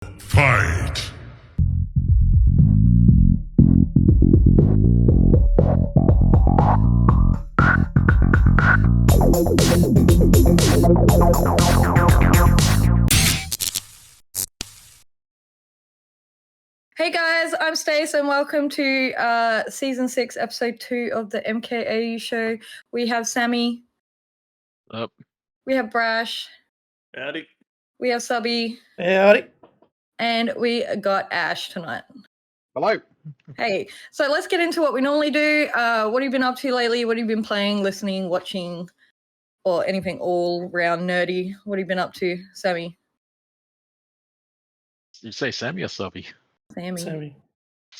Fight! Hey guys, I'm Stace and welcome to Season 6, Episode 2 of the MKAU show. We have Sammy. Up. We have Brash. Howdy. We have Subby. Howdy. And we got Ash tonight. Hello. Hey, so let's get into what we normally do. What have you been up to lately? What have you been playing, listening, watching, or anything all round nerdy? What have you been up to, Sammy? Did you say Sammy or Subby? Sammy.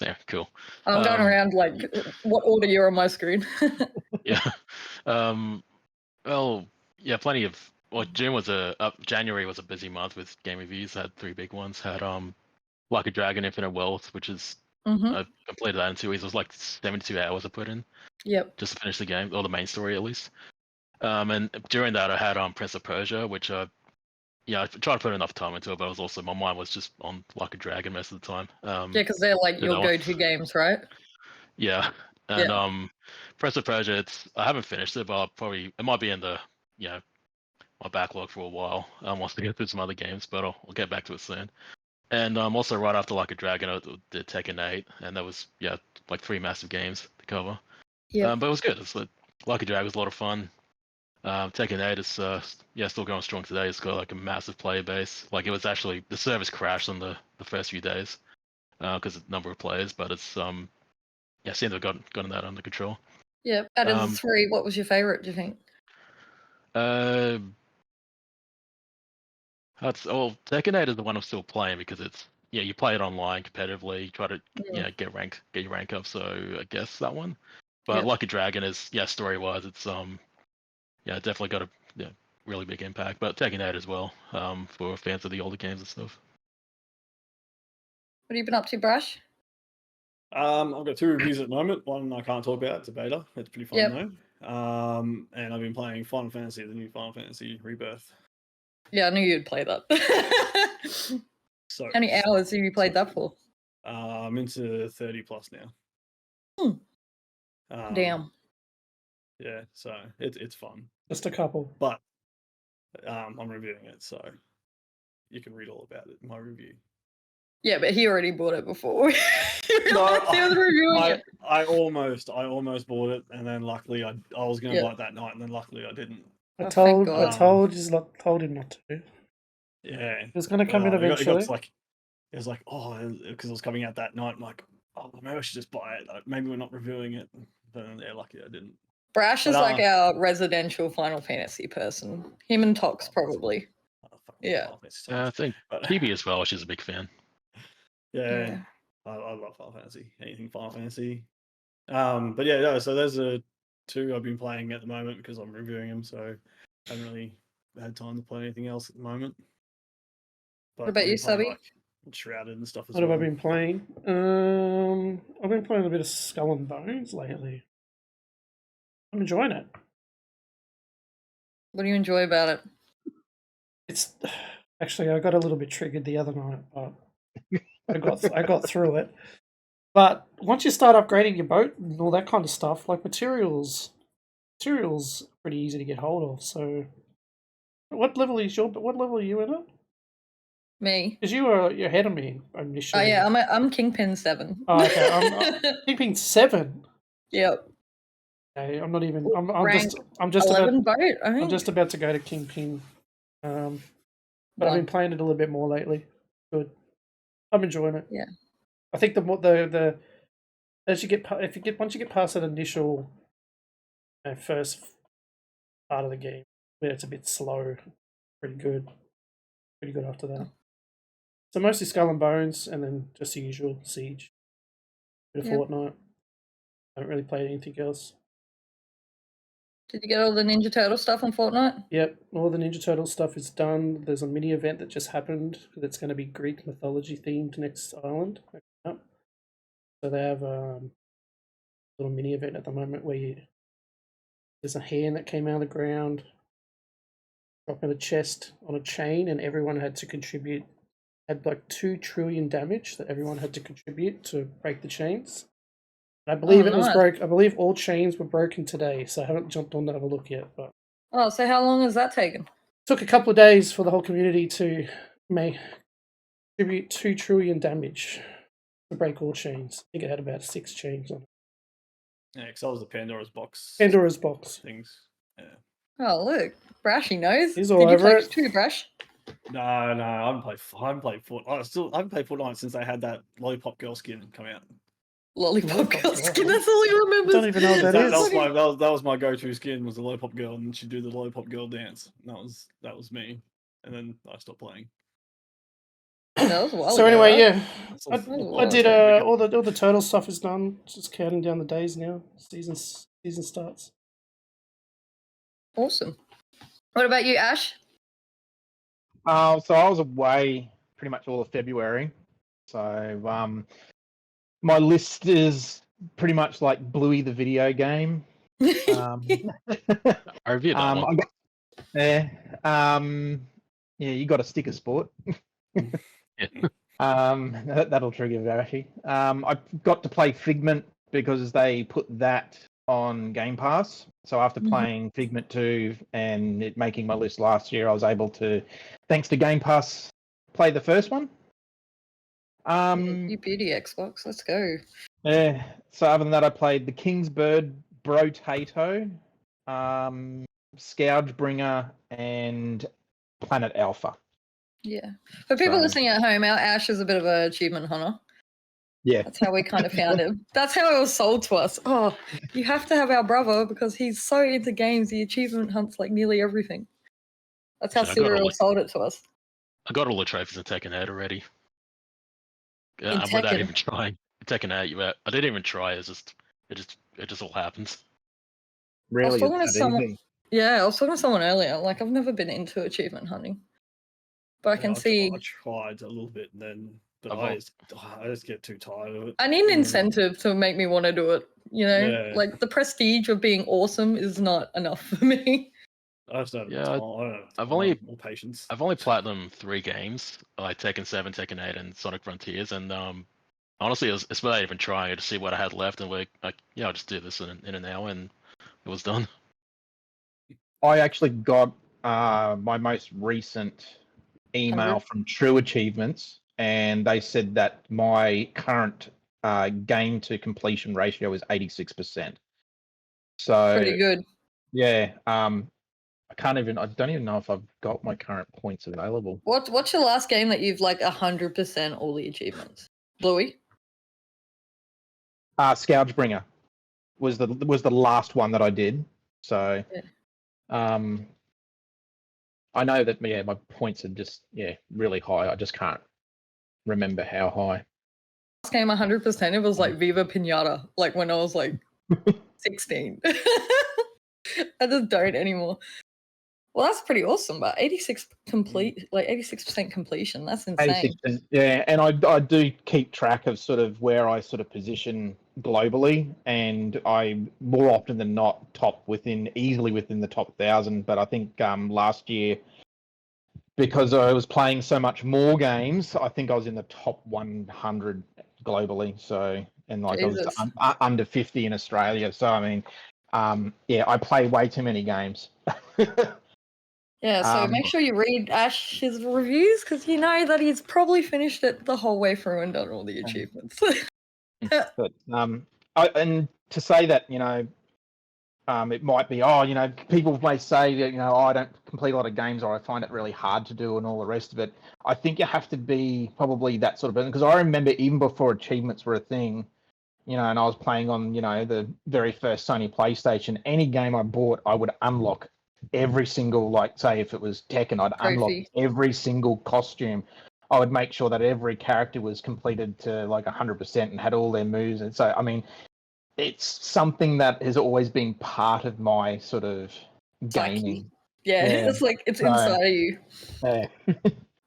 Yeah, cool. I'm going around like what order you're on my screen. Yeah. Well, yeah, plenty of. Well, January was a busy month with game reviews. Had 3 big ones. Had Like a Dragon Infinite Wealth, which is I completed that in 2 weeks. It was like 72 hours I put in. Yep. Just to finish the game, or the main story at least. And during that I had Prince of Persia, which I tried to put enough time into it, but my mind was just on Like a Dragon most of the time. Yeah, because they're like your go-to games, right? Yeah, and Prince of Persia, I haven't finished it, but it might be in the my backlog for a while. Once to get through some other games, but I'll get back to it soon. And also right after Like a Dragon, I did Tekken 8, and that was like 3 massive games to cover. Yeah, but it was good. It's Like a Dragon was a lot of fun. Tekken 8 is still going strong today. It's got like a massive player base. Like it was actually the service crashed on the first few days because of the number of players, but it's seems to have gotten that under control. Yeah. Out of the 3, what was your favorite, do you think? Tekken 8 is the one I'm still playing because it's you play it online competitively, you try to get your rank up. So I guess that one. But Like a Dragon is story wise, it's definitely got a really big impact. But Tekken 8 as well for fans of the older games and stuff. What have you been up to, Brash? I've got 2 reviews at the moment. One I can't talk about. It's a beta. It's pretty fun though. And I've been playing Final Fantasy, the new Final Fantasy Rebirth. Yeah, I knew you'd play that. So how many hours have you played that for? I'm into 30 plus now. Damn. Yeah, so it's fun. Just a couple. But I'm reviewing it, so you can read all about it in my review. Yeah, but he already bought it before. No, he was reviewing it. I almost bought it, and then luckily I was going to buy it that night, and then luckily I didn't. I told him not to. Yeah, it was going to come in eventually. It was like because it was coming out that night. I'm like, maybe I should just buy it. Maybe we're not reviewing it. But lucky I didn't. Brash is like our residential Final Fantasy person. Him and Tox probably. I think TB as well. She's a big fan. Yeah. I love Final Fantasy. Anything Final Fantasy. But so those are 2 I've been playing at the moment because I'm reviewing them. So I haven't really had time to play anything else at the moment. But what about you, Subby? Like Shrouded and stuff as well. What have I been playing? I've been playing a bit of Skull and Bones lately. I'm enjoying it. What do you enjoy about it? It's actually I got a little bit triggered the other night, but I got through it. But once you start upgrading your boat and all that kind of stuff, like materials pretty easy to get hold of. So, what level are you in it? Me? Because you're ahead of me initially. Oh yeah, I'm Kingpin 7. Oh, okay, I'm Kingpin 7. Yep. Okay, I'm not even. I'm just 11 about. boat, I think. I'm just about to go to Kingpin. But I've been playing it a little bit more lately. Good. I'm enjoying it. Yeah. I think once you get past that initial first part of the game, where it's a bit slow, pretty good after that. So mostly Skull and Bones, and then just the usual Siege, bit of Fortnite. I haven't really played anything else. Did you get all the Ninja Turtle stuff on Fortnite? Yep, all the Ninja Turtle stuff is done. There's a mini event that just happened that's going to be Greek mythology themed next island. So they have a little mini event at the moment where there's a hand that came out of the ground, drop in a chest on a chain, and everyone had to contribute had like 2 trillion damage that everyone had to contribute to break the chains. I believe it was nice. broke. I believe all chains were broken today, so I haven't jumped on to have a look yet. But So how long has that taken? took a couple of days for the whole community to contribute 2 trillion damage to break all chains. I think it had about 6 chains on it. Yeah, because that was the Pandora's box. Pandora's box. Things. Yeah. Oh look, Brashy knows. He's all Did you over play it. too, Brash? No, I haven't played Fortnite. I haven't played Fortnite since they had that Lollipop Girl skin come out. Lollipop Girl Girl. skin. That's all he remembers. Don't even know what that is. That was my go-to skin, was the Lollipop Girl, and she'd do the Lollipop Girl dance. That was me, and then I stopped playing. That was a while So ago, anyway, right? yeah, I did all the turtle stuff is done. Just counting down the days now. Season starts. Awesome. What about you, Ash? So I was away pretty much all of February. So my list is pretty much like Bluey the video game. I reviewed that one. Yeah, you got a sticker sport. Yeah. That'll trigger Varashy. I got to play Figment because they put that on Game Pass. So after playing Figment 2 and it making my list last year, I was able to, thanks to Game Pass, play the first one. You beauty Xbox. Let's go. Yeah. So other than that, I played the Kingsbird Brotato, Scourgebringer, and Planet Alpha. Yeah. For people So- listening at home, our Ash is a bit of an achievement hunter. Yeah. That's how we kind of found him. That's how it was sold to us. Oh, you have to have our brother because he's so into games. He achievement hunts like nearly everything. That's how Shit, I got Cyril all- sold it to us. I got all the trophies in Tekken 8 already. In Without Tekken? even trying. Tekken 8, I didn't even try. It just all happens. Really, talking to it's that someone- easy. Yeah, I was talking to someone earlier. Like, I've never been into achievement hunting. But I can see. I tried a little bit, but I've I just get too tired of it. I need an incentive to make me want to do it. You know, Yeah. like the prestige of being awesome is not enough for me. I just don't have Yeah, time. I don't have I've time only- or patience. I've only platinum 3 games, like Tekken 7, Tekken 8, and Sonic Frontiers, and honestly, it's without even trying to see what I had left, and I'll just do this in an hour, and it was done. I actually got my most recent email 100? from True Achievements, and they said that my current game to completion ratio is 86%. So Pretty good. yeah, I don't even know if I've got my current points available. What's your last game that you've like 100% all the achievements? Bluey? Scourgebringer was the last one that I did. So I know that my points are just really high. I just can't remember how high. Last game 100%. It was like Viva Pinata. Like when I was like 16. I just don't anymore. Well, that's pretty awesome. But 86% completion. That's insane. 86%, yeah, and I do keep track of sort of where I sort of position globally, and I more often than not easily within the top 1,000. But I think last year, because I was playing so much more games, I think I was in the top 100 globally. So and like Jesus. I was under 50 in Australia. So I mean, I play way too many games. Yeah, so make sure you read Ash's reviews because you know that he's probably finished it the whole way through and done all the achievements. But and to say that, it might be, people may say that, I don't complete a lot of games or I find it really hard to do and all the rest of it. I think you have to be probably that sort of person, because I remember even before achievements were a thing, and I was playing on, the very first Sony PlayStation, any game I bought, I would unlock every single, like, say if it was Tekken, I'd unlock Trophy. every single costume. I would make sure that every character was completed to like 100% and had all their moves. And so, I mean, it's something that has always been part of my sort of Psyche. gaming. Yeah, Yeah. it's like it's So- inside of you. Yeah.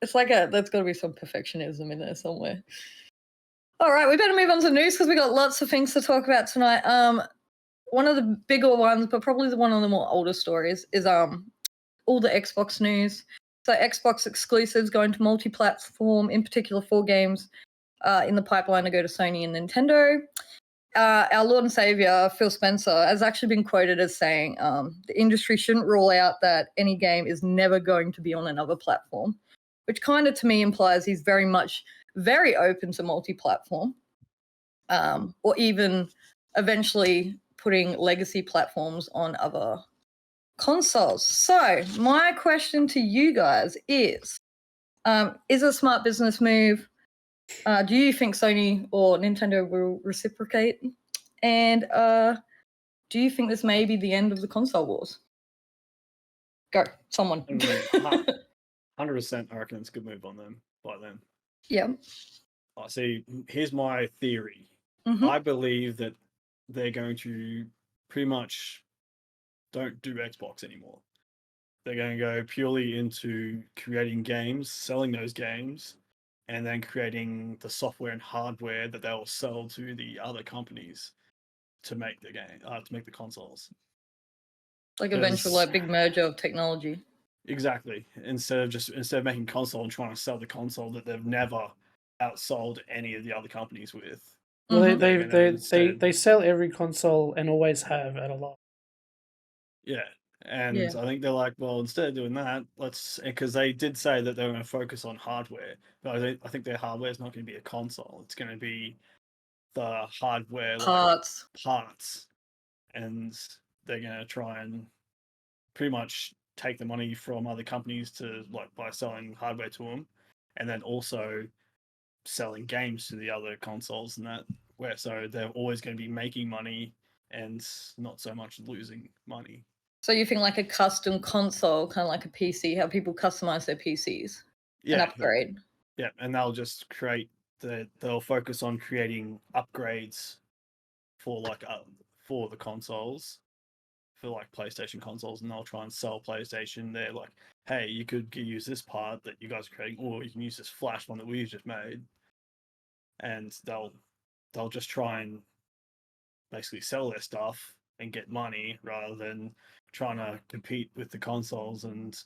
It's like there's got to be some perfectionism in there somewhere. All right, we better move on to news because we got lots of things to talk about tonight. One of the bigger ones, but probably one of the more older stories, is all the Xbox news. So Xbox exclusives going to multi-platform, in particular 4 games in the pipeline to go to Sony and Nintendo. Our Lord and Savior, Phil Spencer, has actually been quoted as saying the industry shouldn't rule out that any game is never going to be on another platform, which kind of to me implies he's very open to multi-platform, or even eventually putting legacy platforms on other consoles. So my question to you guys is it a smart business move? Do you think Sony or Nintendo will reciprocate? And do you think this may be the end of the console wars? Go, someone. 100%, I reckon it's a good move on them by then. Yeah. See, here's my theory. Mhm. I believe that they're going to pretty much don't do Xbox anymore. They're going to go purely into creating games, selling those games, and then creating the software and hardware that they'll sell to the other companies to make the game, to make the consoles. Like eventual like big merger of technology. Exactly. Instead of making console and trying to sell the console that they've never outsold any of the other companies with. Well, Mhm. they sell every console and always have at a lot. Yeah. And Yeah. I think they're like, well, instead of doing that, because they did say that they were going to focus on hardware, but I think their hardware is not going to be a console. It's going to be the hardware Parts. parts, and they're going to try and pretty much take the money from other companies to by selling hardware to them, and then also selling games to the other consoles and that. Where so they're always going to be making money and not so much losing money. So you think like a custom console, kind of like a PC, how people customize their PCs and upgrade? Yeah, and they'll just they'll focus on creating upgrades for for the consoles, for like PlayStation consoles, and they'll try and sell PlayStation. They're like, hey, you could use this part that you guys are creating, or you can use this Flash one that we just made, and they'll just try and basically sell their stuff and get money rather than trying to compete with the consoles and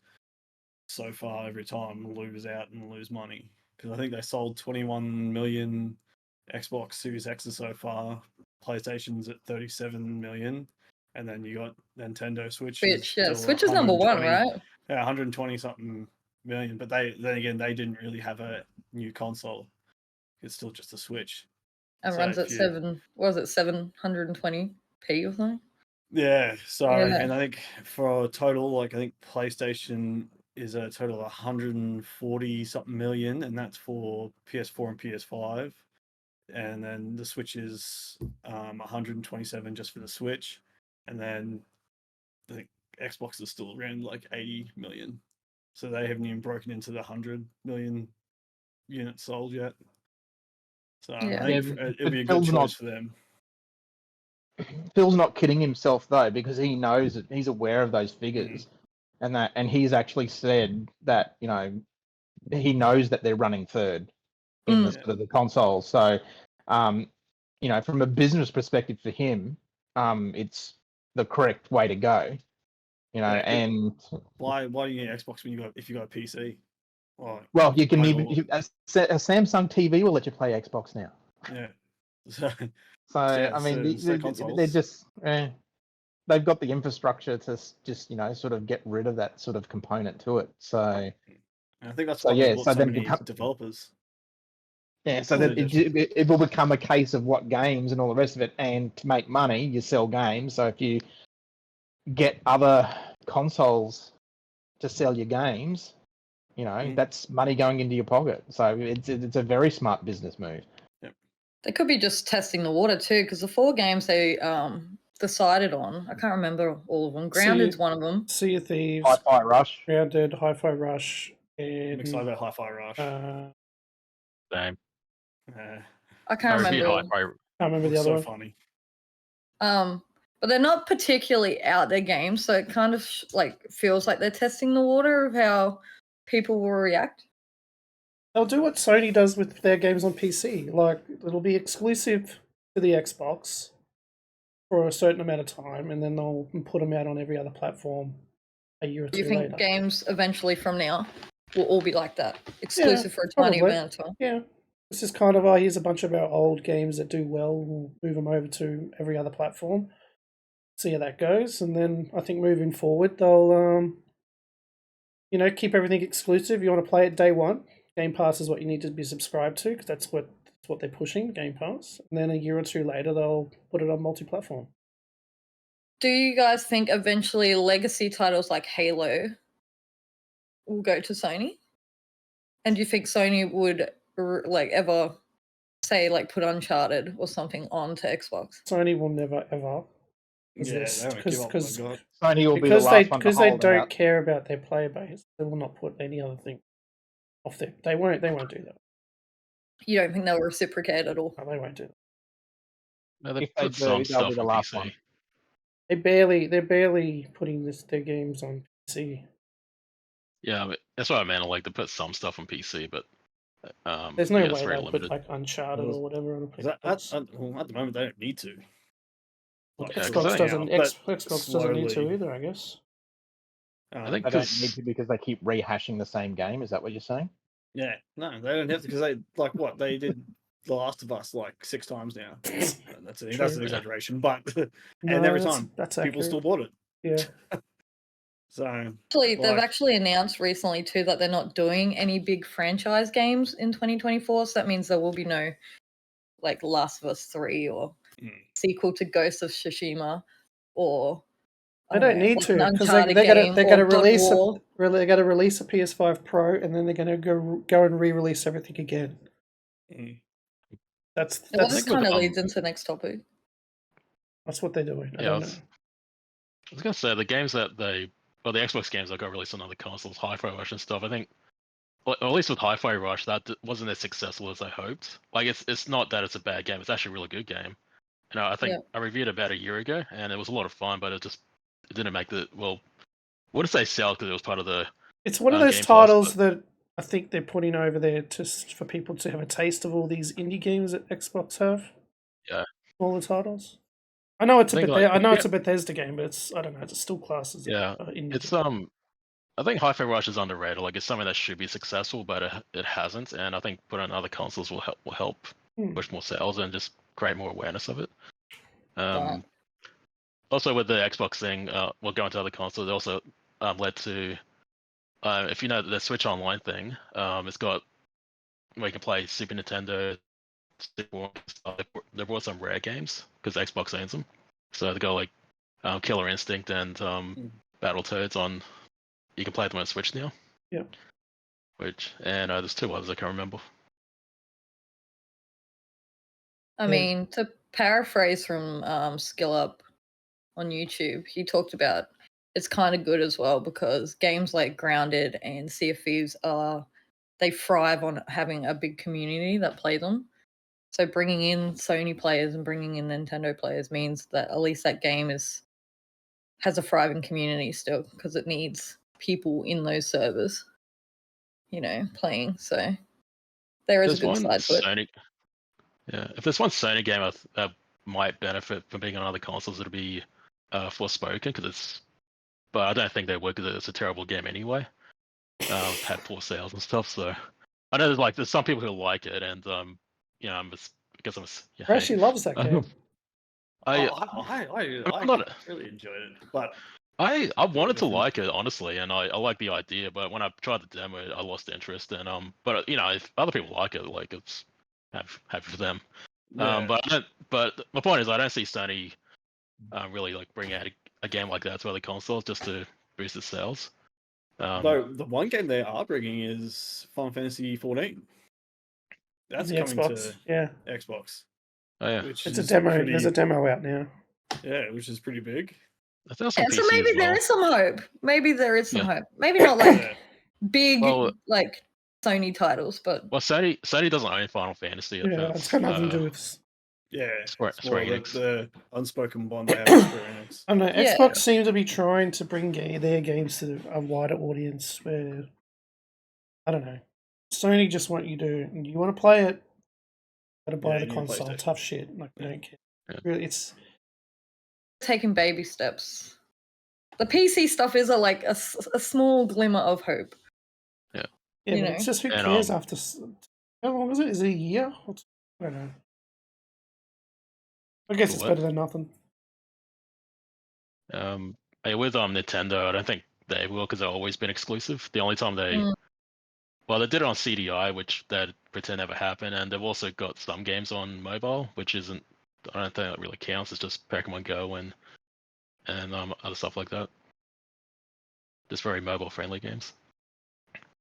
so far every time lose out and lose money. Because I think they sold 21 million Xbox Series X's so far. PlayStation's at 37 million. And then you got Nintendo Switch. Switch is number 1, right? Yeah, 120 something million. But then again, they didn't really have a new console. It's still just a Switch. And runs at 720p or something? Yeah, so Yeah. and I think for a total, I think PlayStation is a total of 140 something million, and that's for PS4 and PS5. And then the Switch is 127 just for the Switch, and then I think Xbox is still around like 80 million. So they haven't even broken into the 100 million units sold yet. So Yeah. I think it'd be a good choice for them. Phil's not kidding himself though, because he knows that he's aware of those figures, and he's actually said that he knows that they're running third in the sort of the console. So, from a business perspective for him, it's the correct way to go. And why do you need Xbox if you got a PC? Well, you can even a Samsung TV will let you play Xbox now. Yeah. So I mean, they're just they've got the infrastructure to just sort of get rid of that sort of component to it. So I think that's why they bought so many developers. Yeah, so that it will become a case of what games and all the rest of it, and to make money, you sell games. So if you get other consoles to sell your games, that's money going into your pocket. So it's a very smart business move. Yep. They could be just testing the water too, because the 4 games they decided on, I can't remember all of them. Grounded's one of them. Sea of Thieves, Hi-Fi Rush, Grounded, Hi-Fi Rush, and I'm excited about Hi-Fi Rush. Same. I can't remember. I can't remember the other one. Funny. But they're not particularly out there games, so it kind of feels like they're testing the water of how people will react. They'll do what Sony does with their games on PC. Like, it'll be exclusive to the Xbox for a certain amount of time, and then they'll put them out on every other platform a year or Do you two think later. games eventually from now will all be like that, exclusive for a tiny probably. amount of time? Yeah. This is kind of, here's a bunch of our old games that do well. We'll move them over to every other platform. See how that goes. And then I think moving forward, they'll, keep everything exclusive. You want to play it day one. Game Pass is what you need to be subscribed to because that's what they're pushing, Game Pass. And then a year or two later, they'll put it on multi-platform. Do you guys think eventually legacy titles like Halo will go to Sony? And do you think Sony would ever say put Uncharted or something onto Xbox? Sony will never ever exist because Sony will be the last one to they hold don't out. care about their player base. They will not put any other thing off there. They won't do that. You don't think they'll reciprocate at all? No, they won't do that. No, they If they put some do, they'll stuff be the on last PC. one. They're barely putting their games on PC. Yeah, but that's what I meant. Like, they put some stuff on PC, but there's no yeah, way very they'll limited. put Uncharted or whatever on a Xbox. At the moment, they don't need to. Xbox doesn't. Xbox doesn't need to either, I guess. I think they don't need to because they keep rehashing the same game. Is that what you're saying? Yeah, no, they don't have to because they they did The Last of Us 6 times now. That's an exaggeration, but and every time people still bought it. Yeah. So actually, they've actually announced recently too that they're not doing any big franchise games in 2024. So that means there will be no Last of Us 3 or sequel to Ghost of Tsushima or they don't need to because they're gonna release they got to release a PS5 Pro and then they're gonna go and re-release everything again. That's kind of leads into the next topic. That's what they're doing. I don't know. I was gonna say the games the Xbox games that got released on other consoles, Hi-Fi Rush and stuff. I think, or at least with Hi-Fi Rush, that wasn't as successful as I hoped. It's not that it's a bad game; it's actually a really good game. I think I reviewed it about a year ago, and it was a lot of fun, but it didn't make I wouldn't say sell because it was part of the. It's one of those titles that I think they're putting over there just for people to have a taste of all these indie games that Xbox have. Yeah. All the titles. I know it's it's a Bethesda game, but I don't know. It's still classes. Indie it's game. I think Hi-Fi Rush is underrated. It's something that should be successful, but it hasn't. And I think putting on other consoles will help push more sales and just create more awareness of it. Also, with the Xbox thing, we'll go into other consoles. It also led to, if you know the Switch Online thing, it's got where you can play Super Nintendo. They brought some rare games because Xbox owns them. So they got Killer Instinct and Battletoads on. You can play them on Switch now. Yeah. And there's 2 others I can't remember. I mean, to paraphrase from Skill Up on YouTube, he talked about it's kind of good as well because games like Grounded and Sea of Thieves they thrive on having a big community that play them. So bringing in Sony players and bringing in Nintendo players means that at least that game has a thriving community still because it needs people in those servers, playing. So there is a good side to it. Yeah, if there's one Sony game that might benefit from being on other consoles, it'll be Forspoken but I don't think they would because it's a terrible game anyway. Had poor sales and stuff, so I know there's some people who like it, and Rashi loves that game. I really enjoyed it, but I wanted to like it honestly, and I like the idea, but when I tried the demo, I lost interest. And but if other people like it, it's happy for them. But my point is, I don't see Sony really bring out a game like that to other consoles just to boost its sales. Though the one game they are bringing is Final Fantasy 14. That's coming Xbox. to Xbox. Oh yeah, it's a demo. There's a demo out now. Yeah, which is pretty big. So maybe there is some hope. Maybe there is some hope. Maybe not big Sony titles, but Sony doesn't own Final Fantasy. It's got nothing to do with. Square Enix. The unspoken bond they have with Square Enix. I don't know. Xbox seems to be trying to bring their games to a wider audience. Where I don't know, Sony just want you want to play it, got to buy the console. Tough shit. We don't care. Yeah. Really, it's taking baby steps. the PC stuff is a small glimmer of hope. Yeah, You but know. it's just who And, cares after how long is it? Is it a year? I don't know. I guess For it's what? better than nothing. With Nintendo, I don't think they will because they've always been exclusive. The only time they well, they did it on CDI, which they pretend never happened, and they've also got some games on mobile, which isn't. I don't think that really counts. It's just Pokemon Go and other stuff like that. Just very mobile friendly games.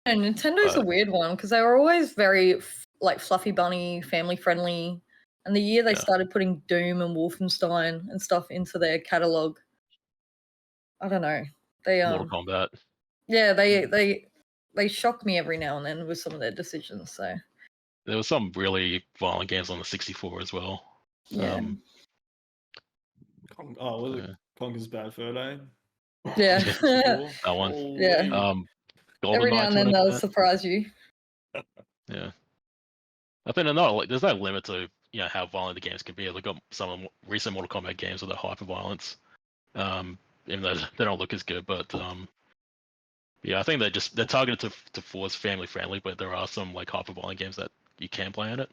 And Nintendo's a weird one because they were always very fluffy bunny, family friendly. And the year they started putting Doom and Wolfenstein and stuff into their catalog, I don't know. They Mortal Kombat. Yeah, they shock me every now and then with some of their decisions. So there was some really violent games on the 64 as well. Yeah. Was it Conker's Bad Fur Day? Yeah. That one. Yeah. Every now and then they'll surprise you. Yeah. I think there's no limit to how violent the games can be. They've got some of the recent Mortal Kombat games with the hyper violence. Even though they don't look as good, but I think they're targeted to force family friendly, but there are some hyper violent games that you can play on it.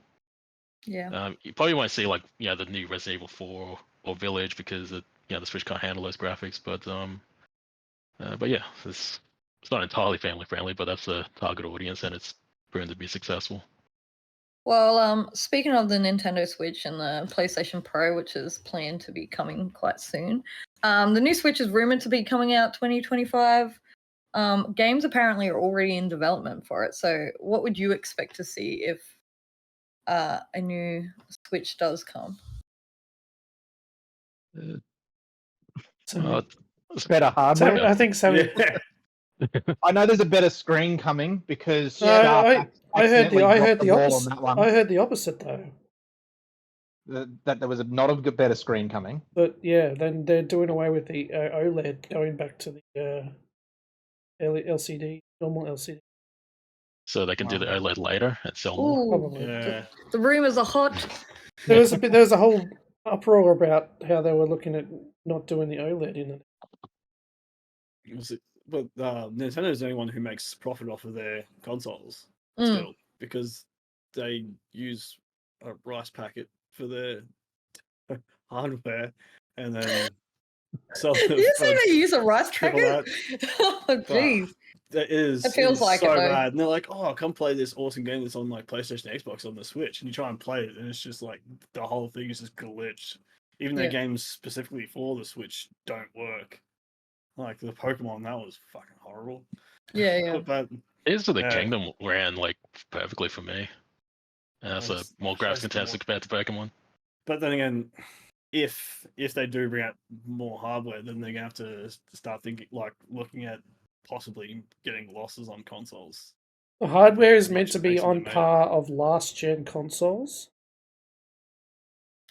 Yeah. You probably won't see the new Resident Evil 4 or Village because the Switch can't handle those graphics, but yeah, it's not entirely family friendly, but that's the target audience and it's proven to be successful. Well, speaking of the Nintendo Switch and the PlayStation Pro, which is planned to be coming quite soon, the new Switch is rumored to be coming out 2025. Games apparently are already in development for it. So, what would you expect to see if a new Switch does come? It's better hardware. So I think so. Yeah. I know there's a better screen coming because I heard the opposite. on that one. I heard the opposite though. That there was not a better screen coming. But yeah, then they're doing away with the OLED, going back to the LCD, normal LCD. So they can do the OLED later and sell more. Probably. Yeah. The rumors are hot. There was a whole uproar about how they were looking at not doing the OLED in it. But Nintendo's the only one who makes profit off of their consoles still, because they use a rice packet for their hardware and then sell Did you say they use a rice packet? Oh, jeez. It feels like so it, though. bad. And they're like, "Oh, come play this awesome game that's on PlayStation, Xbox, on the Switch." And you try and play it, and it's just like the whole thing is just glitched. Even their games specifically for the Switch don't work. Like the Pokemon, that was fucking horrible. Yeah. But Tears of the Kingdom ran perfectly for me. So more graphics intensive compared to Pokemon. But then again, if they do bring out more hardware, then they're gonna have to start looking at possibly getting losses on consoles. The hardware is meant to be on par of last gen consoles.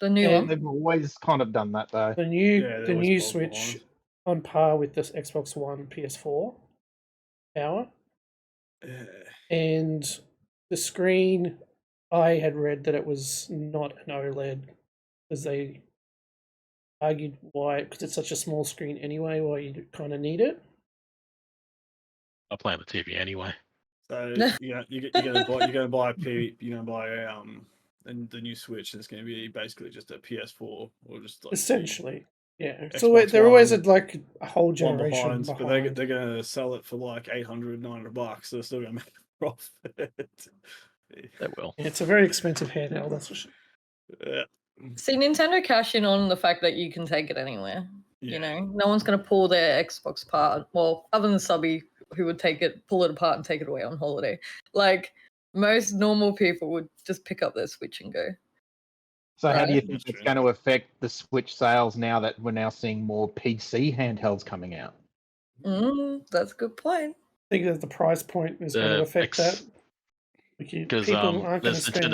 The new one. They've always kind of done that though. The new Switch on par with this Xbox One, PS4 power. And the screen, I had read that it was not an OLED because they argued why, because it's such a small screen anyway, why you kind of need it. I'll play on the TV anyway. So you're gonna buy the new Switch, and it's gonna be basically just a PS4 or just essentially. Yeah, so they're always at a whole generation behind. But they're gonna sell it for $800-$900. So they're still gonna make a profit. They will. Yeah, it's a very expensive handheld, that's for sure. Yeah. See, Nintendo cash in on the fact that you can take it anywhere. Yeah. You know, no one's going to pull their Xbox apart. Well, other than Subby, who would pull it apart and take it away on holiday. Like, most normal people would just pick up their Switch and go. So how do you think it's going to affect the Switch sales now that we're now seeing more PC handhelds coming out? That's a good point. I think that the price point is going to affect that. Because people aren't going to spend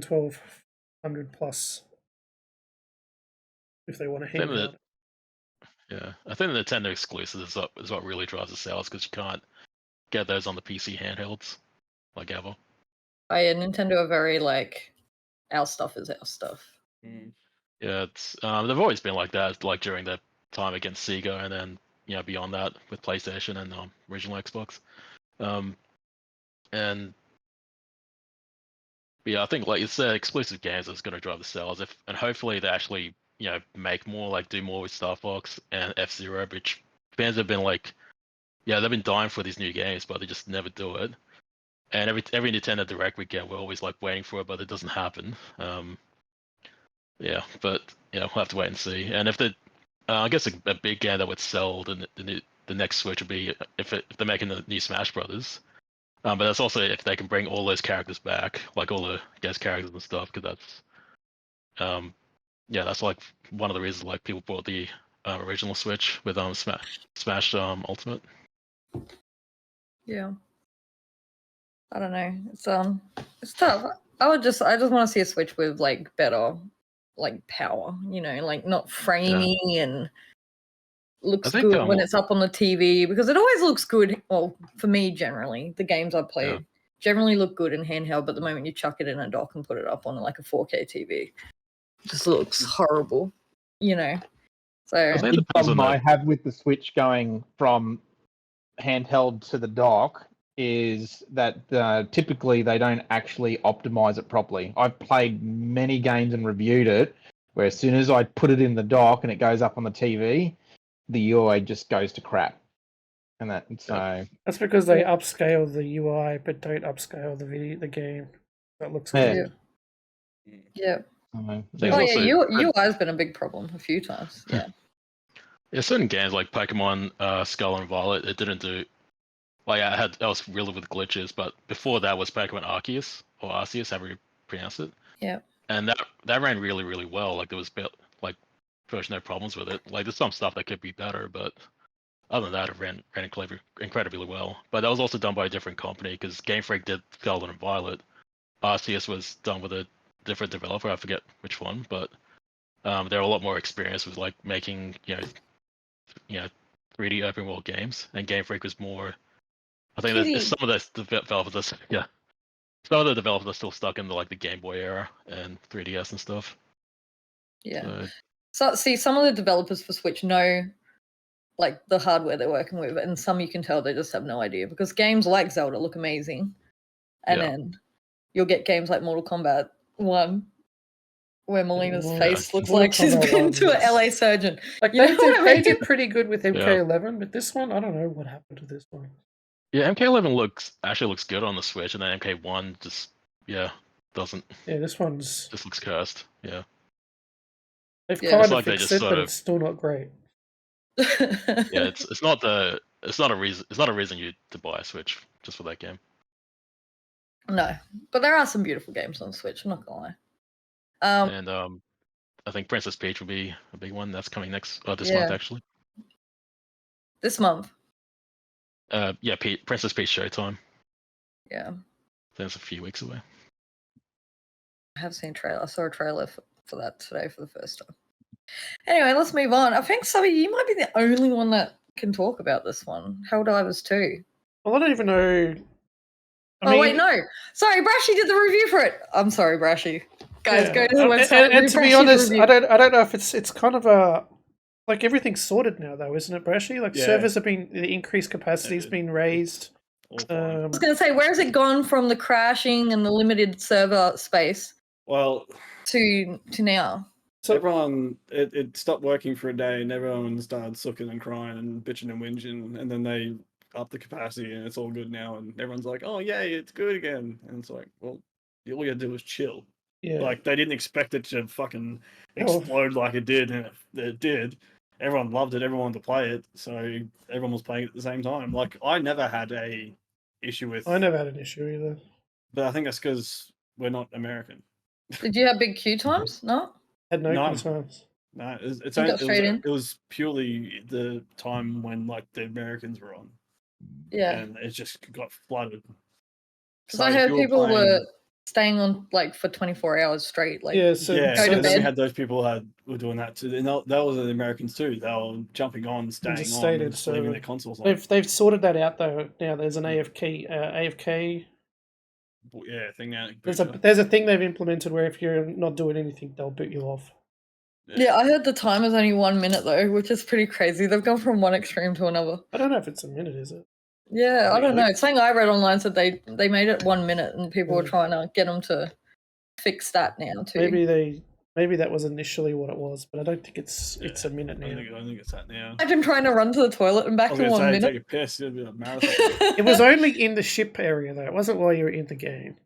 $1,200 plus if they want to handle it. Yeah, I think the Nintendo exclusive is what really drives the sales because you can't get those on the PC handhelds ever. Oh yeah, Nintendo are very our stuff is our stuff. Yeah, it's they've always been like that. During the time against Sega, and then beyond that with PlayStation and original Xbox. And yeah, I think like you said, exclusive games is going to drive the sales. And hopefully they actually make more, like do more with Star Fox and F-Zero, which fans have been like, they've been dying for these new games, but they just never do it. And every Nintendo Direct we get, we're always like waiting for it, but it doesn't happen. But we'll have to wait and see. And if I guess a big game that would sell the next Switch would be if they're making the new Smash Brothers. But that's also if they can bring all those characters back, like all the guest characters and stuff, because that's like one of the reasons like people bought the original Switch with Smash Ultimate. Yeah. I don't know. It's tough. I just want to see a Switch with like better like power, like not framey and looks good when it's up on the TV, because it always looks good. Well, for me, generally, the games I've played generally look good in handheld, but the moment you chuck it in a dock and put it up on like a 4K TV, it just looks horrible, So the problem I have with the Switch going from handheld to the dock is that typically they don't actually optimize it properly. I've played many games and reviewed it where as soon as I put it in the dock and it goes up on the TV, the UI just goes to crap. And that's because they upscale the UI but don't upscale the game. That looks good. Yeah. UI has been a big problem a few times. Yeah. Yeah, certain games like Pokemon Skull and Violet, it didn't do. Like I was really with glitches, but before that was Pokemon Arceus or Arceus, however you pronounce it. Yeah. And that ran really, really well. Like there was pretty much no problems with it. Like there's some stuff that could be better, but other than that, it ran incredibly well. But that was also done by a different company because Game Freak did Scarlet and Violet. Arceus was done with a different developer. I forget which one, but they're a lot more experienced with like making 3D open world games, and Game Freak was more. I think that some of the developers, some of the developers are still stuck in the Game Boy era and 3DS and stuff. Yeah. So see, some of the developers for Switch know like the hardware they're working with, and some you can tell they just have no idea, because games like Zelda look amazing, and then you'll get games like Mortal Kombat 1 where Melina's face looks like she's been to an LA surgeon. Like they did pretty good with MK11, but this one, I don't know what happened to this one. Yeah, MK11 actually looks good on the Switch, and then MK1 just doesn't. Yeah, this one's just looks cursed. Yeah. They've kind of fixed it, but it's still not great. It's not a reason you to buy a Switch just for that game. No, but there are some beautiful games on Switch, I'm not gonna lie. And I think Princess Peach will be a big one. That's coming this month actually. This month. Princess Peach Showtime. Yeah. That's a few weeks away. I have seen a trailer. I saw a trailer for that today for the first time. Anyway, let's move on. I think, Subby, you might be the only one that can talk about this one. Helldivers 2. Well, I don't even know. Wait, no. Sorry, Brashy did the review for it. I'm sorry, Brashy. Guys, go to the website. And to be honest, I don't know if it's kind of a like everything's sorted now, though, isn't it, Brashy? Like servers have been, the increased capacity has been raised. I was going to say, where has it gone from the crashing and the limited server space? Well, to now. So everyone, it stopped working for a day, and everyone started sucking and crying and bitching and whinging, and then they upped the capacity, and it's all good now, and everyone's like, "Oh yay, it's good again!" And it's like, well, all you had to do was chill. Yeah. Like they didn't expect it to fucking explode like it did, and it did. Everyone loved it. Everyone wanted to play it, so everyone was playing it at the same time. Like I never had a issue with. I never had an issue either. But I think that's because we're not American. Did you have big queue times? No. Had no concerns. No, it was purely the time when like the Americans were on. Yeah. And it just got flooded. Because I heard people were staying on like for 24 hours straight. Like so we had those people were doing that too. And that was the Americans too. They were jumping on, staying on, and just leaving their consoles on. They've sorted that out though. Now there's an AFK thing now. There's a thing they've implemented where if you're not doing anything, they'll boot you off. Yeah, I heard the time is only 1 minute though, which is pretty crazy. They've gone from one extreme to another. I don't know if it's a minute, is it? Yeah, I I don't think- know. Something I read online said they made it 1 minute, and people were Mm. trying to get them to fix that now too. Maybe that was initially what it was, but I don't think it's a minute I now. don't think it's that now. I've been trying to run to the toilet and I back was to going 1 to say, minute. take a piss. It'd be a marathon. It was only in the ship area though. It wasn't while you were in the game.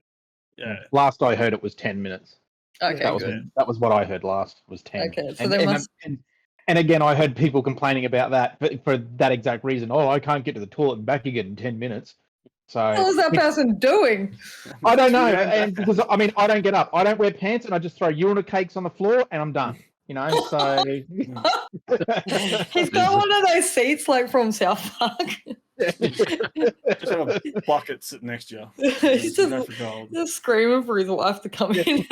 Yeah. Last I heard, it was 10 minutes. Okay, That was good. that was what I heard last. Was 10. Okay, so and, there and, must. and again, I heard people complaining about that, but for that exact reason. Oh, I can't get to the toilet and back again in 10 minutes. So What was that person doing? I don't know, and because I mean, I don't get up, I don't wear pants, and I just throw urinal cakes on the floor, and I'm done. You know, so He's got one of those seats like from South Park. Just have a bucket sitting next to you. He's Go for gold. just screaming for his wife to come in.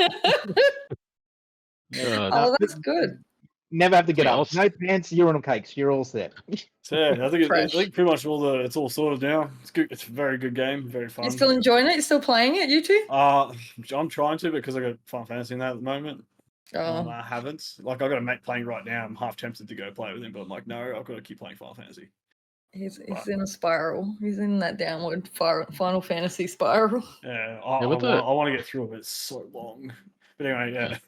Oh, that's good. Never have to get Yeah, up. No pants, urinal cakes. You're all set. So yeah, I think Fresh. pretty much it's all sorted now. It's good. It's a very good game. Very fun. You still enjoying it? You still playing it, you two? I'm trying to because I got Final Fantasy in that at the moment. Oh, I haven't. Like I got a mate playing right now. I'm half tempted to go play with him, but I'm like, no, I've got to keep playing Final Fantasy. he's in a spiral. He's in that downward Final Fantasy spiral. Yeah, I want to get through it. But it's so long. But anyway, yeah.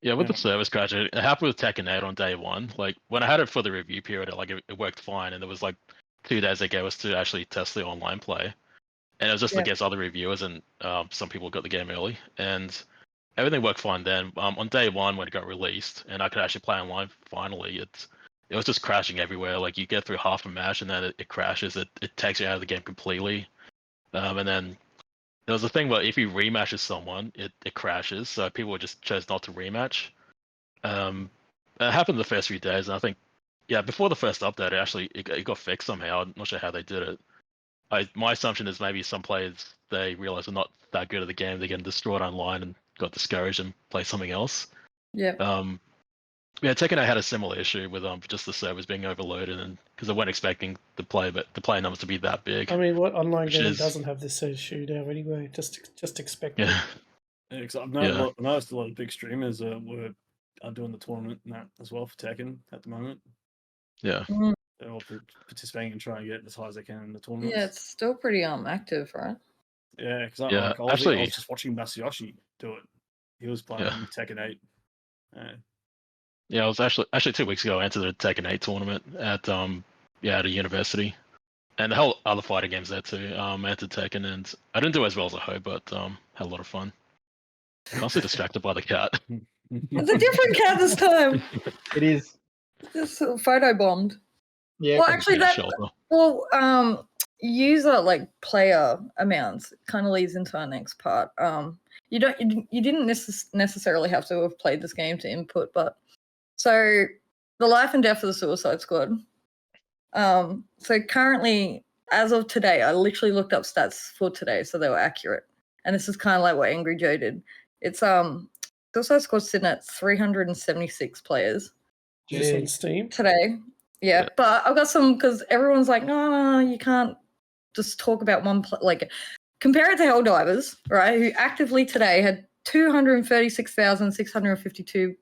Yeah, with Yeah. the service crash, it happened with Tekken 8 on day one. Like when I had it for the review period, it worked fine, and there was like 2 days they gave us to actually test the online play, and it was just Yeah. against other reviewers, and some people got the game early, and everything worked fine then. On day one when it got released, and I could actually play online finally, it was just crashing everywhere. Like you get through half a match, and then it crashes. It takes you out of the game completely, and then. There was a thing where if you rematch with someone, it crashes. So people just chose not to rematch. It happened the first few days, and I think, yeah, before the first update, it got fixed somehow. I'm not sure how they did it. My assumption is maybe some players they realized they're not that good at the game, they're getting destroyed online and got discouraged and play something else. Yeah. Yeah, Tekken 8 had a similar issue with just the servers being overloaded, and because they weren't expecting the player numbers to be that big. I mean, what online Which game is- doesn't have this issue now anyway? Just expect it. Yeah. Yeah, 'cause I've Yeah. noticed a lot of big streamers are doing the tournament and that as well for Tekken at the moment. Yeah. They're all participating and trying to get as high as they can in the tournaments. Yeah, it's still pretty active, right? Yeah, because Yeah, I was actually- just watching Masayoshi do it. He was playing Tekken 8. Yeah, I was actually 2 weeks ago. I entered the Tekken 8 tournament at at a university, and the whole other fighting games there too. I entered Tekken, and I didn't do as well as I hoped, but had a lot of fun. I'm also distracted by the cat. It's a different cat this time. It is. Just sort of photo bombed. Yeah. Well, actually, Yeah, that shelter. user like player amounts kind of leads into our next part. You didn't necessarily have to have played this game to input, but so the life and death of the Suicide Squad. So currently, as of today, I literally looked up stats for today, so they were accurate. And this is kind of like what Angry Joe did. It's Suicide Squad's sitting at 376 players Just on Steam. today. Yeah, but I've got some because everyone's like, no, you can't just talk about one like compare it to Helldivers, right? Who actively today had 236,652.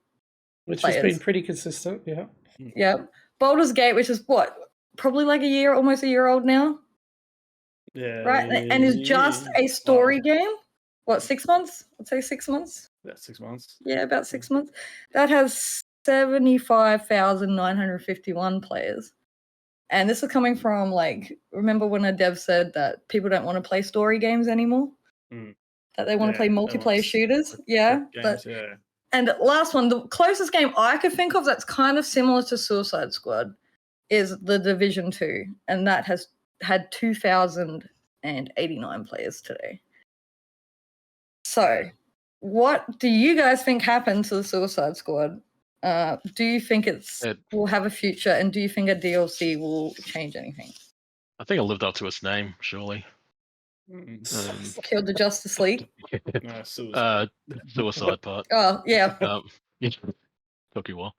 Which players. has been pretty consistent, yeah. Yeah, Baldur's Gate, which is what probably like almost a year old now, Yeah. right? And is just a story game. What, 6 months? I'd say 6 months. About 6 months. Yeah, about 6 months. That has 75,951 players. And this is coming from like, remember when a dev said that people don't want to play story games anymore? That they want to play multiplayer shooters? Yeah. Games, yeah. And last one, the closest game I could think of that's kind of similar to Suicide Squad is The Division 2. And that has had 2,089 players today. So, what do you guys think happened to the Suicide Squad? Do you think it will have a future, and do you think a DLC will change anything? I think it lived up to its name, surely. Killed the Justice League? No, suicide. Suicide part. Oh, yeah. Took you a while.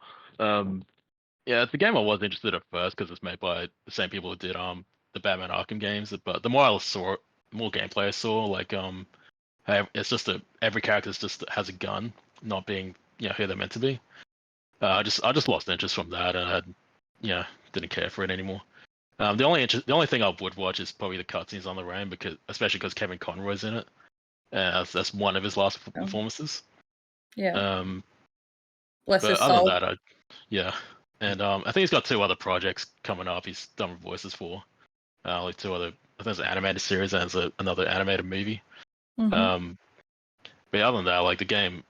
Yeah, it's a game I was interested at first because it's made by the same people who did the Batman Arkham games. But the more I saw, more gameplay I saw, like it's just every character just has a gun, not being who they're meant to be. I just lost interest from that, and I didn't care for it anymore. The only thing I would watch is probably the cutscenes on the rain, especially because Kevin Conroy's in it. That's one of his last performances. Yeah. Bless But his other soul. than that, yeah. And I think he's got 2 other projects coming up. He's done voices for like 2 other. I think there's an animated series and there's another animated movie. Mhm. But other than that, like the game,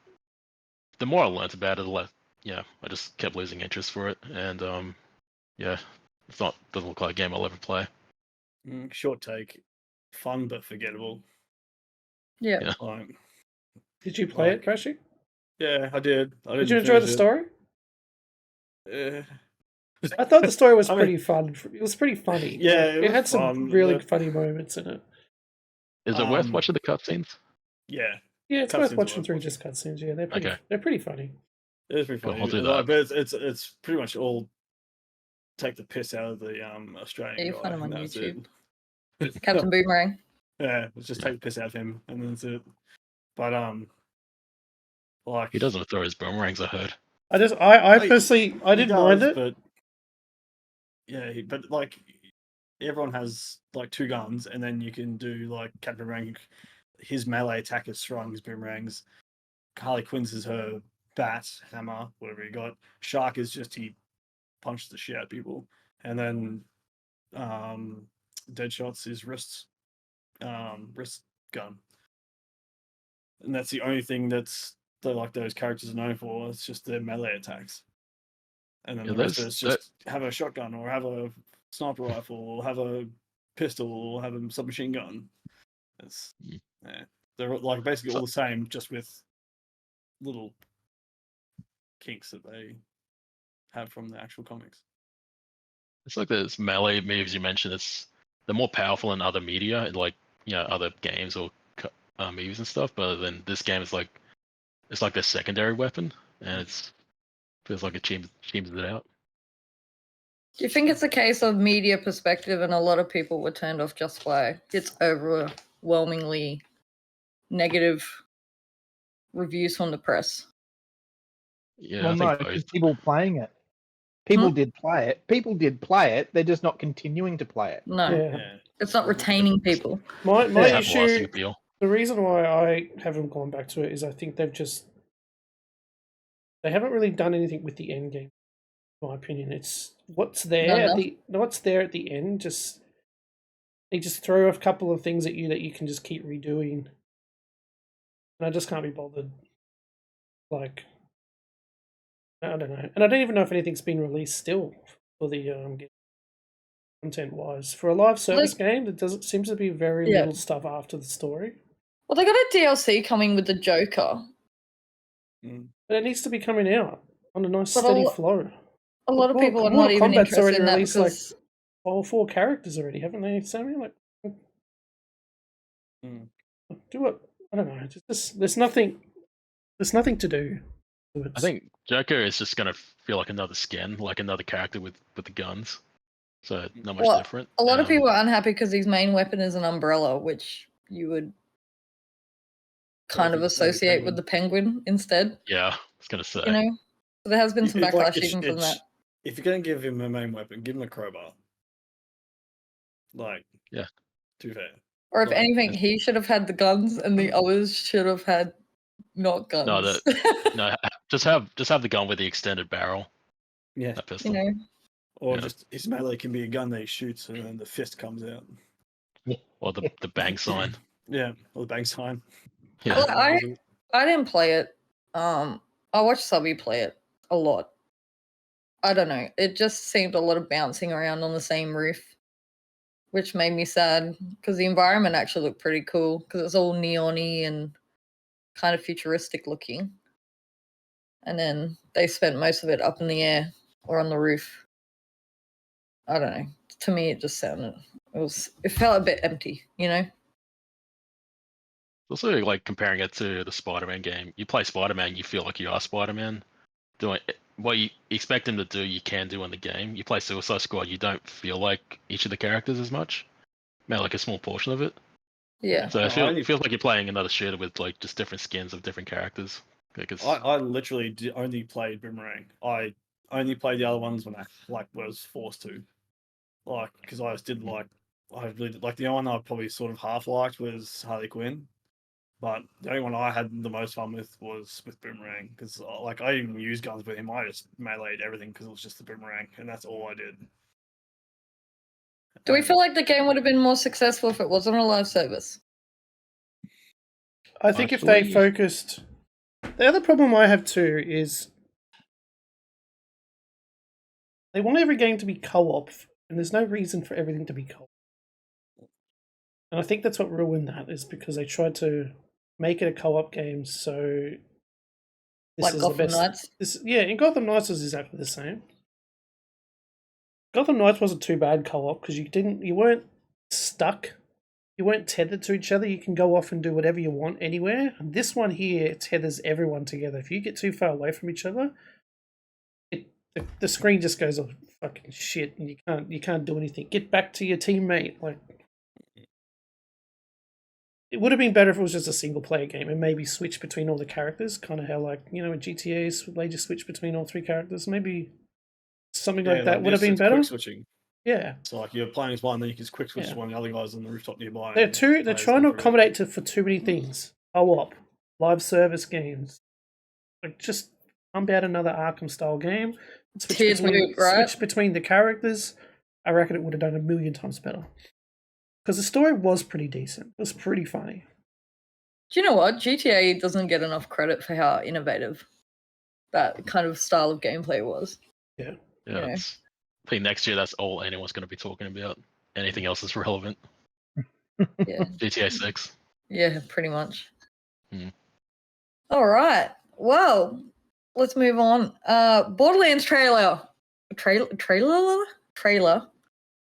the more I learned about it, the less, I just kept losing interest for it, and doesn't look like a game I'll ever play. Short take, fun but forgettable. Yeah. Like, Did you play it, Crashy? yeah, I did. Did you enjoy the story? I thought the story was pretty fun. It was pretty funny. Yeah, it had some really funny moments in it. Is it worth watching the cutscenes? Yeah. Yeah, it's worth watching through just cutscenes. Yeah, they're pretty funny. It is pretty funny. Cool, I'll do that. But it's pretty much all take the piss out of the Australian guy. You find him on that's YouTube. it. Captain Boomerang. Yeah, let's just take the piss out of him, and then that's it. But like he doesn't throw his boomerangs. I heard. I personally didn't mind it. But yeah, but like everyone has like 2 guns, and then you can do like Captain Boomerang. His melee attack is strong. His boomerangs. Harley Quinn's is her bat, hammer, whatever he got. Shark is just he punches the shit out of people, and then Deadshot's his wrist gun, and that's the only thing that's like those characters are known for. It's just their melee attacks, and then the rest is just have a shotgun or have a sniper rifle or have a pistol or have a submachine gun. It's they're like basically all the same, just with little kinks that they have from the actual comics. It's like those melee moves you mentioned. They're more powerful in other media, like other games or movies and stuff. But then this game is like it's like their secondary weapon, and feels like it cheams it out. Do you think it's a case of media perspective, and a lot of people were turned off just by its overwhelmingly negative reviews from the press? Yeah, well, no, because people playing it. People did play it. People did play it. They're just not continuing to play it. No, it's not retaining people. My issue, the reason why I haven't gone back to it is I think they haven't really done anything with the end game. In my opinion, it's what's there at the end. They just throw a couple of things at you that you can just keep redoing, and I just can't be bothered. Like, I don't know, and I don't even know if anything's been released still for the content-wise. For a live service game, there doesn't seems to be very little stuff after the story. Well, they got a DLC coming with the Joker. But it needs to be coming out on a nice steady flow. A lot of people are not even interested in that because like 4 characters already, haven't they, Sammy? Like, do it. I don't know. There's nothing to do. I think Joker is just gonna feel like another skin, like another character with the guns. So not much different. A lot of people are unhappy because his main weapon is an umbrella, which you would kind of associate with the Penguin instead. Yeah, I was gonna say. You know, so there has been some backlash even from that. If you're gonna give him a main weapon, give him a crowbar. Like, yeah, too fair. Or if anything, he should have had the guns, and the others should have had not guns. No, just have the gun with the extended barrel. Yeah, that pistol. You know. Or just his melee can be a gun that he shoots, and then the fist comes out. Or the bang sign. Yeah, or the bang sign. Yeah. Well, I didn't play it. I watched Subby play it a lot. I don't know. It just seemed a lot of bouncing around on the same roof, which made me sad because the environment actually looked pretty cool because it's all neon-y and kind of futuristic looking. And then they spent most of it up in the air or on the roof. I don't know. To me, it just sounded. It felt a bit empty, you know. Also, like comparing it to the Spider-Man game, you play Spider-Man, you feel like you are Spider-Man, doing what you expect him to do. You can do in the game. You play Suicide Squad, you don't feel like each of the characters as much. Maybe like a small portion of it. Yeah. So it feels like you're playing another shooter with like just different skins of different characters. Because I literally only played Boomerang. I only played the other ones when I was forced to, because I just did I really did, the only one I probably sort of half liked was Harley Quinn, but the only one I had the most fun with was with Boomerang because I didn't even use guns with him. I just meleeed everything because it was just the Boomerang, and that's all I did. Do we feel like the game would have been more successful if it wasn't a live service? I think if they Actually- focused... The other problem I have too is they want every game to be co-op, and there's no reason for everything to be co-op. And I think that's what ruined that, is because they tried to make it a co-op game, so this Like is Gotham the best. Knights? Yeah, in Gotham Knights was exactly the same. Gotham Knights wasn't too bad co-op because you weren't stuck. You weren't tethered to each other. You can go off and do whatever you want anywhere. And this one here tethers everyone together. If you get too far away from each other, the screen just goes off fucking shit, and you can't do anything. Get back to your teammate. It would have been better if it was just a single player game and maybe switch between all the characters, kind of how in GTA they just switch between all 3 characters. Maybe something like that would have been better. Quick switching. Yeah. So you're playing as one, then you can just quick switch to one of the other guys on the rooftop nearby. They're trying to accommodate for too many things. Co-op, live service games. Just pump out another Arkham style game. Switch between the characters. I reckon it would have done 1,000,000 times better. Because the story was pretty decent. It was pretty funny. Do you know what? GTA doesn't get enough credit for how innovative that kind of style of gameplay was. Yeah. Yeah, I think next year that's all anyone's going to be talking about. Anything else is relevant. Yeah. GTA 6. Yeah, pretty much. Hmm. All right. Well, let's move on. Borderlands trailer. Trailer.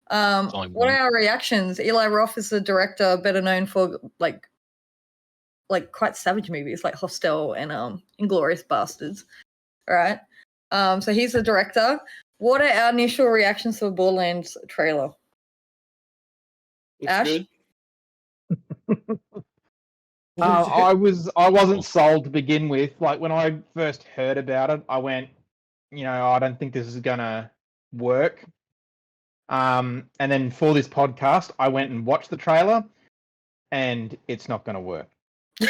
What are our reactions? Eli Roth is the director, better known for like quite savage movies like Hostel and Inglourious Bastards. All right. So he's the director. What are our initial reactions to the Borderlands trailer? Looks Ash? good. I wasn't sold to begin with. Like when I first heard about it, I went, I don't think this is gonna work. And then for this podcast, I went and watched the trailer, and it's not gonna work. Now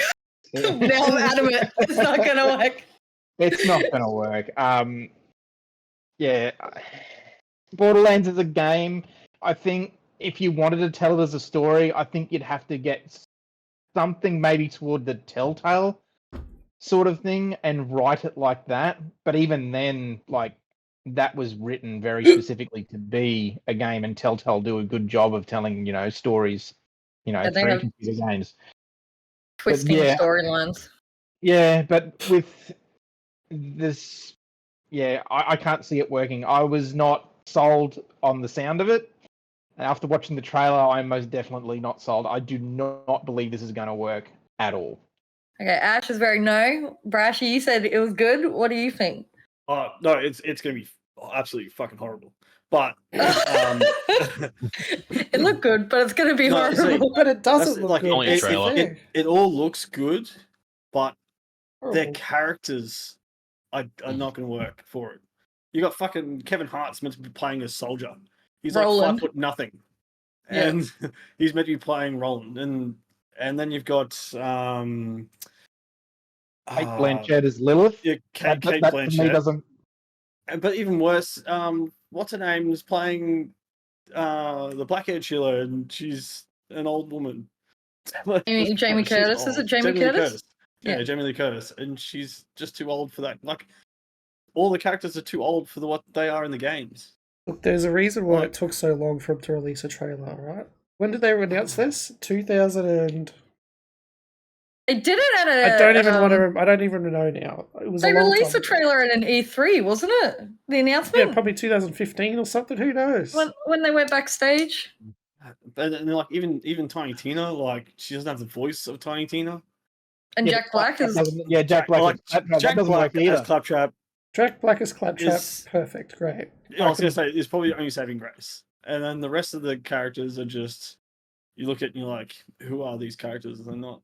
I'm adamant it's not gonna work. It's not gonna work. Yeah, Borderlands is a game. I think if you wanted to tell it as a story, I think you'd have to get something maybe toward the Telltale sort of thing and write it like that. But even then, that was written very specifically to be a game, and Telltale do a good job of telling, stories, through computer games. Twisting storylines. Yeah, but with this, I can't see it working. I was not sold on the sound of it. And after watching the trailer, I'm most definitely not sold. I do not believe this is going to work at all. Okay, Ash is very no. Brashy, you said it was good. What do you think? No, it's going to be absolutely fucking horrible. But it looked good, but it's going to be horrible. But it doesn't look good. It all looks good, but horrible. Their characters are not going to work for it. You got fucking Kevin Hart's meant to be playing a soldier. He's Roland. like 5'0", and he's meant to be playing Roland. And then you've got Kate Blanchett as Lilith. Yeah, Kate Blanchett. To me doesn't. But even worse, what's her name is playing the black-haired Sheila, and she's an old woman. Jamie Curtis? Is it Jamie Curtis? Yeah, Jamie Lee Curtis, and she's just too old for that. All the characters are too old for what they are in the games. Look, there's a reason why it took so long for them to release a trailer, right? When did they announce this? 2000 and... They did it at a... I don't even know now. It was they released a trailer at an E3, wasn't it? The announcement? Yeah, probably 2015 or something. Who knows? When they went backstage. And even Tiny Tina, she doesn't have the voice of Tiny Tina. And Jack Black is... Yeah, Jack Black. Jack Black as Claptrap. Jack Black as Claptrap. Perfect. Great. I was going to say, it's probably the only saving grace. And then the rest of the characters are just... You look at and you're like, who are these characters? They're not...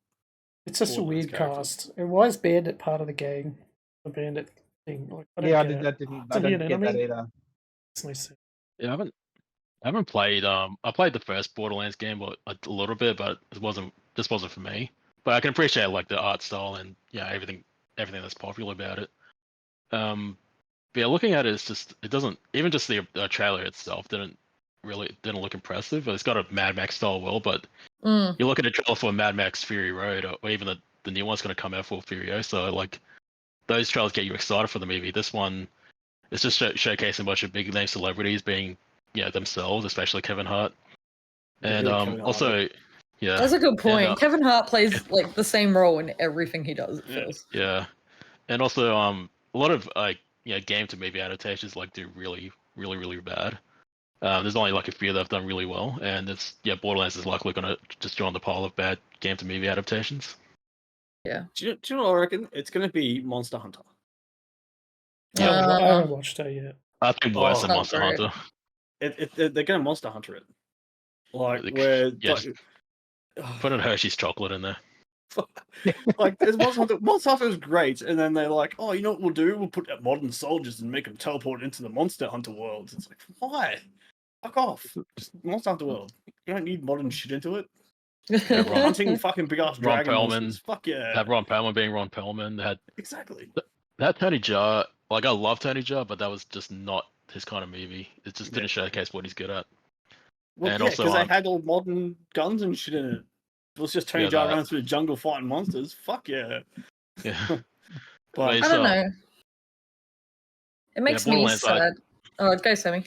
It's just a Borderlands weird characters. cast. And why is Bandit part of the game? The Bandit thing. Like, I don't Yeah, I get did it. that. Didn't It's I a new didn't get that enemy. either. Makes no sense. Yeah, I haven't played. I played the first Borderlands game, but a little bit, but this wasn't for me. But I can appreciate like the art style and everything that's popular about it. But yeah, looking at it, it doesn't even just the trailer itself didn't look impressive. It's got a Mad Max style world, but you look at a trailer for Mad Max Fury Road, or even the new one's going to come out for Furiosa. Like those trailers get you excited for the movie. This one is just showcasing a bunch of big name celebrities being themselves, especially Kevin Hart. And Kevin Hart. also, yeah, That's a good point. And, Kevin Hart plays like the same role in everything he does. It feels. Yeah, and also a lot of game to movie adaptations like do really bad. There's only like a few that have done really well, and it's Borderlands is likely gonna just join the pile of bad game to movie adaptations. Yeah. Do you know what I reckon? It's going to be Monster Hunter. I haven't watched that yet. I think worse than not Monster great. Hunter. They're going to Monster Hunter it. Like Like, where just put in Hershey's chocolate in there. like there's Monster Hunter. Monster Hunter is great, and then they're like, "Oh, you know what we'll do? We'll put modern soldiers and make them teleport into the Monster Hunter world." It's like, why? Fuck off! Just Monster Hunter world. You don't need modern shit into it. Yeah, Ron, Hunting fucking big ass Ron dragon Perlman. monsters. Fuck yeah! Had Ron Perlman being Ron Perlman. They had Exactly. Tony Jaa. Like I love Tony Jaa, but that was just not his kind of movie. It just didn't showcase what he's good at. Well, And yeah, also, because they had all modern guns and shit in it. It was just Tony Yeah, Jaa that- running through the jungle fighting monsters. Fuck yeah! Yeah. But Wait, I don't know. It makes me Borderlands, sad. Oh, go Sammy.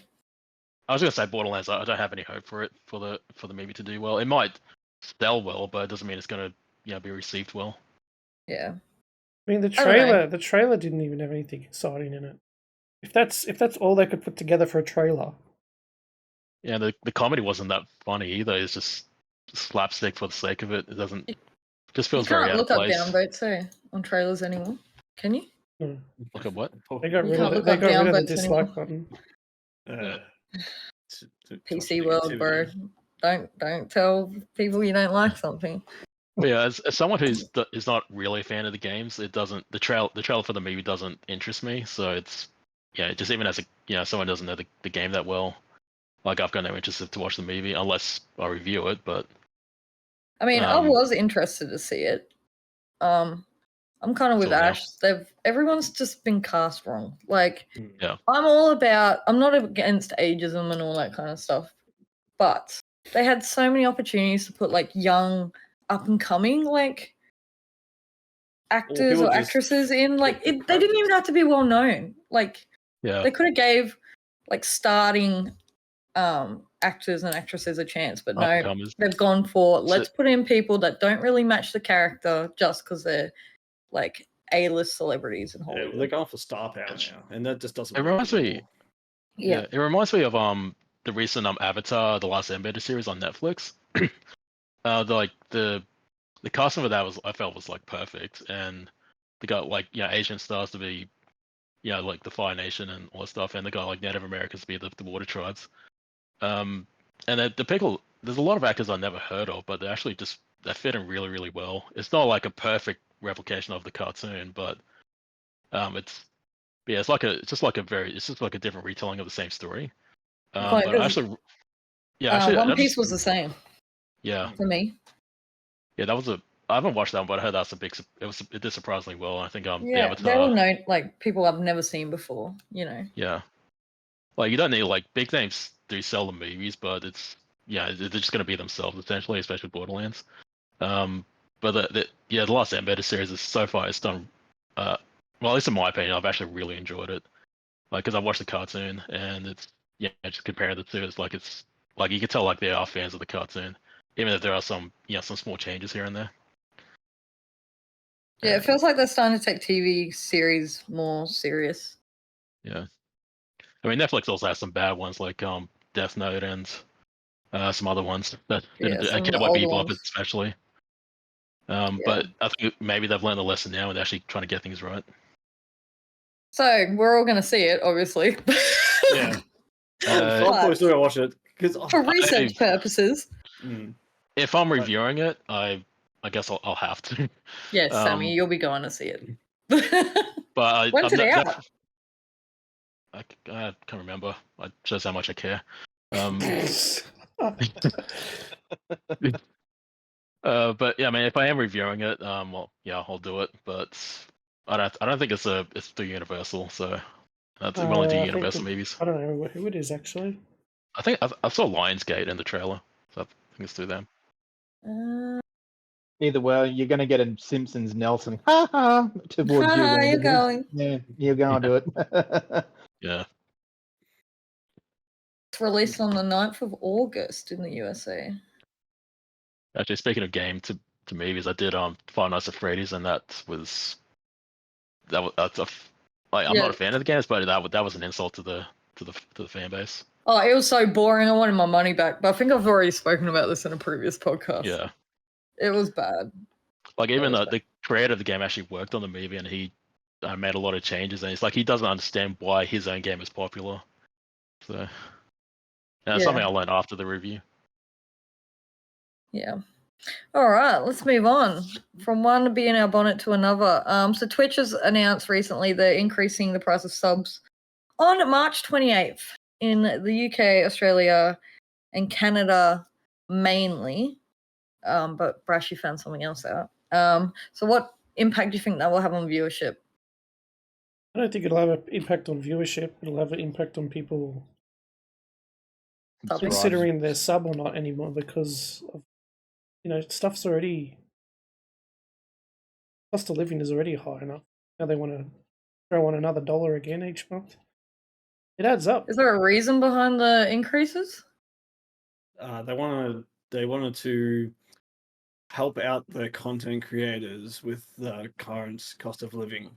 I was gonna say Borderlands. I don't have any hope for it for the movie to do well. It might sell well, but it doesn't mean it's gonna be received well. Yeah. I mean, the I don't know. trailer didn't even have anything exciting in it. If that's all they could put together for a trailer. Yeah, the comedy wasn't that funny either. It's just slapstick for the sake of it. It doesn't. Just feels You very can't out of look up place. downvotes on trailers anymore. Can you? Look at what? They got You rid can't of look They up got rid of the downvotes dislike button. PC world, bro. Don't tell people you don't like something. But yeah, as someone who's is not really a fan of the games, it doesn't. The trailer for the movie doesn't interest me. So it's just even as someone doesn't know the game that well, like I've got no interest to watch the movie unless I review it. But I mean, I was interested to see it. I'm kind of with So, yeah. Ash. Everyone's just been cast wrong. Like, Yeah. I'm not against ageism and all that kind of stuff, but they had so many opportunities to put like young, up and coming like actors people or just actresses in. Like, pick they didn't even have to be well known. Like, Yeah. they could have gave like starting actors and actresses a chance, but no, Up-and-comers. they've gone for let's put in people that don't really match the character just because they're like A-list celebrities in Hollywood. Yeah, they're going for star power now, and that just doesn't. It reminds work me. anymore. Yeah. It reminds me of the recent Avatar: The Last Airbender series on Netflix. The casting for that I felt was like perfect, and they got like Asian stars to be like the Fire Nation and all that stuff, and they got like Native Americans to be the water tribes. And the people, there's a lot of actors I never heard of, but they fit in really well. It's not like a perfect replication of the cartoon, but it's just like a different retelling of the same story. Quite But good. actually, One Piece was the same yeah, for me. that was I haven't watched that one, but I heard it did surprisingly well. I think the Yeah, Avatar. they're all known like people I've never seen before. Yeah, like you don't need like big names do sell the movies, but they're just gonna be themselves essentially, especially Borderlands. But the Last Airbender series is so far it's done. Well, at least in my opinion, I've actually really enjoyed it. Like, because I watched the cartoon and it's just comparing the two, it's like you can tell like they are fans of the cartoon, even if there are some some small changes here and there. Yeah, it feels like they're starting to take TV series more serious. Yeah, I mean Netflix also has some bad ones like Death Note and some other ones that didn't some of the Cowboy older Bebop ones. especially. But I think maybe they've learned the lesson now and they're actually trying to get things right. So we're all going to see it, obviously. Yeah, I'm probably still gonna watch it because for research purposes. If I'm reviewing it, I I guess I'll have to. Yes, Sammy, Um, you'll be going to see it. But When's it out? I can't remember. It shows how much I care. But yeah, I mean, if I am reviewing it, well, yeah, I'll do it. But I don't think it's through Universal, so that's we only do I Universal movies. I don't know who it is actually. I think I saw Lionsgate in the trailer, so I think it's through them. Either way, you're going to get a Simpsons Nelson towards you. You're going. Yeah, you're going to it. Yeah. It's released on the 9th of August in the USA. Actually, speaking of game to movies, I did Five Nights at Freddy's, and that's I'm not a fan of the games, but that was an insult to the fan base. Oh, it was so boring. I wanted my money back. But I think I've already spoken about this in a previous podcast. Yeah. It was bad. Like, even the creator of the game actually worked on the movie, and he made a lot of changes, and it's like he doesn't understand why his own game is popular. So, that's something I learned after the review. Yeah. All right, let's move on from one bee in our bonnet to another. So Twitch has announced recently they're increasing the price of subs on March 28th in the UK, Australia, and Canada mainly. But Brashy found something else out. So what impact do you think that will have on viewership? I don't think it'll have an impact on viewership. It'll have an impact on people considering their sub or not anymore, because of, stuff's already, cost of living is already high enough. Now they want to throw on another $1 again each month. It adds up. Is there a reason behind the increases? They wanted to help out the content creators with the current cost of living,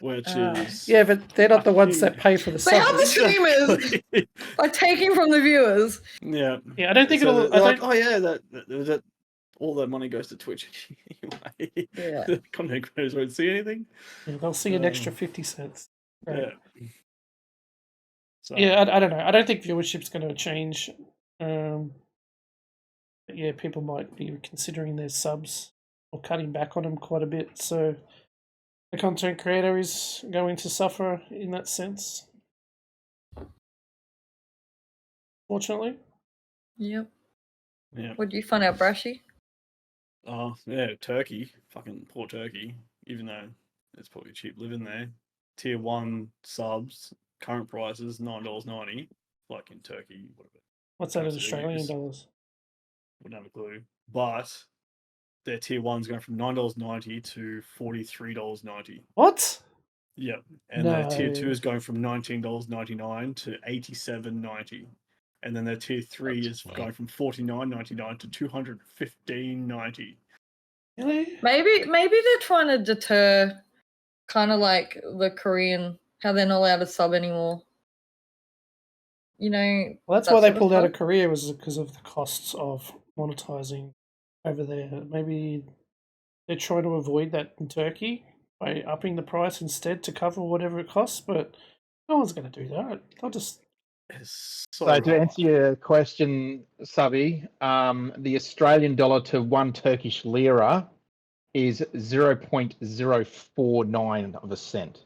which is but they're not the ones that pay for the They are the subs. streamers by taking from the viewers. Yeah, I don't think so it'll. that all that money goes to Twitch anyway. Yeah. The content creators won't see anything. Yeah, they'll see an extra 50 cents. Right. Yeah. So, I don't know. I don't think viewership's going to change. But people might be considering their subs or cutting back on them quite a bit. So the content creator is going to suffer in that sense. Fortunately. Yep. Yeah. What did you find out, Brashy? Oh, yeah, Turkey. Fucking poor Turkey. Even though it's probably cheap living there. Tier 1 subs, current prices, $9.90. Like in Turkey, whatever. What's that in Australian dollars? Wouldn't have a clue. But their tier 1's going from $9.90 to $43.90. What? Yep. And their tier 2 is going from $19.99 to $87.90. And then their tier 3 is going from $49.99 to $215.90. Really? Maybe they're trying to deter kind of like the Korean, how they're not allowed to sub anymore. Well, that's why they pulled out of Korea, was because of the costs of monetizing over there. Maybe they're trying to avoid that in Turkey by upping the price instead to cover whatever it costs, but no one's going to do that. They'll just... So to answer your question, Subby, the Australian dollar to one Turkish lira is 0.049 of a cent.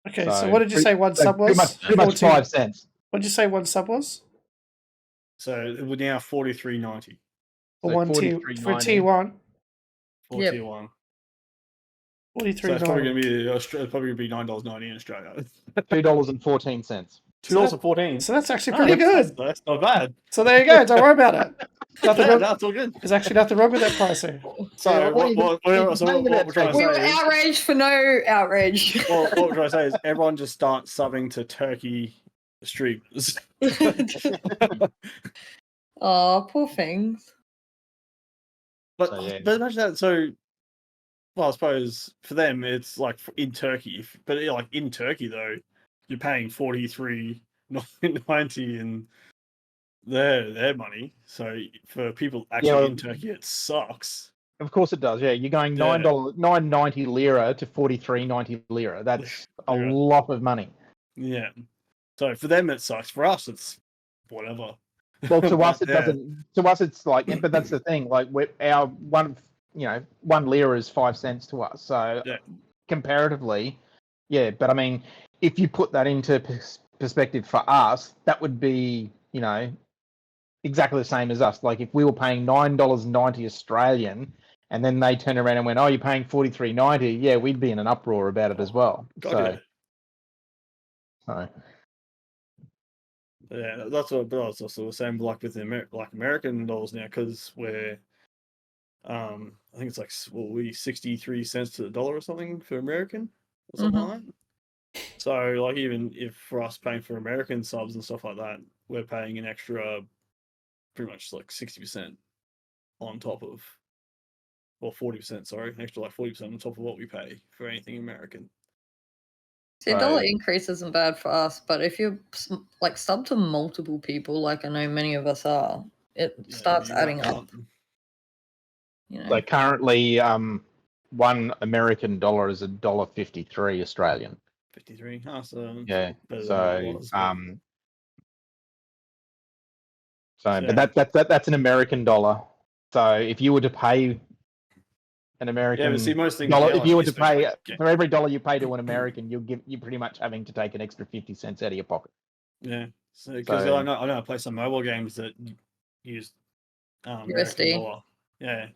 Okay, so what did you say one sub was? Pretty much 5 cents. What did you say one sub was? So we're now $43.90. For one tier, for tier 1? For tier 1. $43.90. So it's probably going to be $9.90 in Australia. $2.14. $2.14. So that's actually pretty good. That's not bad. So there you go. Don't worry about it. That's all good. There's actually nothing wrong with that pricing. So what we're trying to say we were is, outraged for no outrage. what we're trying to say is everyone just start subbing to Turkey streamers. Oh, poor things. But imagine that. So, well, I suppose for them it's like in Turkey, but like in Turkey though, you're paying $43.90 in their money. So for people actually in Turkey, it sucks. Of course it does. Yeah, you're going $9.90 lira to $43.90 lira. That's a lot of money. Yeah. So for them it sucks. For us, it's whatever. Well, to us it Yeah. doesn't. To us, it's like, but that's the thing. Like, our one, 1 lira is 5 cents to us. So Yeah. comparatively, yeah. But I mean, if you put that into perspective for us, that would be, exactly the same as us. Like if we were paying $9.90 Australian, and then they turned around and went, "Oh, you're paying $43.90." Yeah, we'd be in an uproar about it as well. God, So. yeah, that's what. But I was also saying, like with the American dollars now, because we're, I think it's like 63 cents to the dollar or something for American or something like that. So like even if for us paying for American subs and stuff like that, we're paying an extra, pretty much like 60% on top of, or 40%, sorry, an extra like 40% on top of what we pay for anything American. See, a dollar increase isn't bad for us, but if you're like sub to multiple people, like I know many of us are, it starts adding up. So currently, $1 American is $1.53 Australian. 53. Oh, so Yeah. better So than it was, but that's an American dollar. So if you were to pay an American but see, most things dollar, now, if you were to especially pay for every dollar you pay to an American, you're pretty much having to take an extra 50 cents out of your pocket. Yeah, so because I know I play some mobile games that use American USD. dollar. Yeah.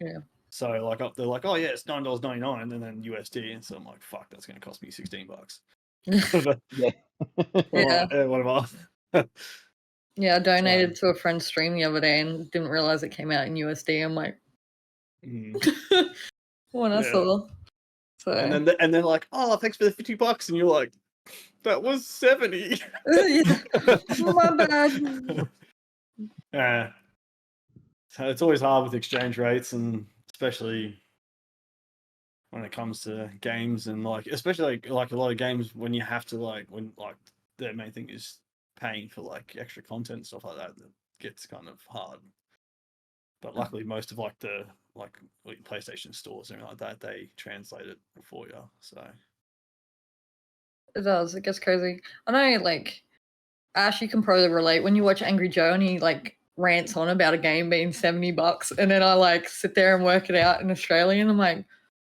So like they're like, oh yeah, it's $9.99, and then USD, and so I'm like, fuck, that's going to cost me $16. Yeah. Yeah. Whatever. Yeah, I donated to a friend's stream the other day and didn't realize it came out in USD. I'm like, when I saw. So and then they're like, oh, thanks for the $50, and you're like, that was 70. My bad. Yeah. So it's always hard with exchange rates, and especially when it comes to games, and like especially like a lot of games when you have to when their main thing is paying for like extra content and stuff like that gets kind of hard. But luckily most of the PlayStation stores and like that, they translate it for you. So it does. It gets crazy. I know, like Ash, you can probably relate when you watch Angry Joe and he rants on about a game being $70, and then I sit there and work it out in Australian. I'm like,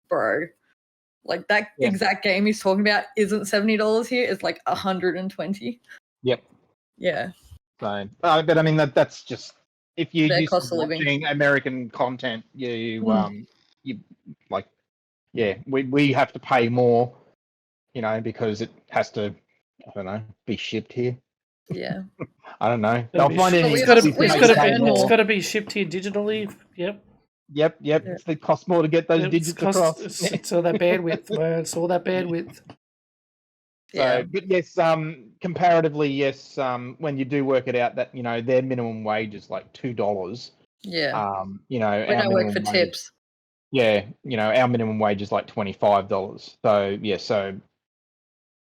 bro, that exact game he's talking about isn't $70 here. It's like $120. Yep. Yeah. So, but I mean that's just if you're Their used cost to of living. watching American content, you we have to pay more, because it has to, I don't know, be shipped here. Yeah. I don't know. It's got to be shipped here digitally. Yep. Yep. It costs more to get those digits across. It's all that bandwidth, man. It's all that bandwidth. So, but yes, comparatively, yes, when you do work it out, that their minimum wage is like $2. Yeah. We don't work for tips. Yeah, our minimum wage is like $25. So yeah,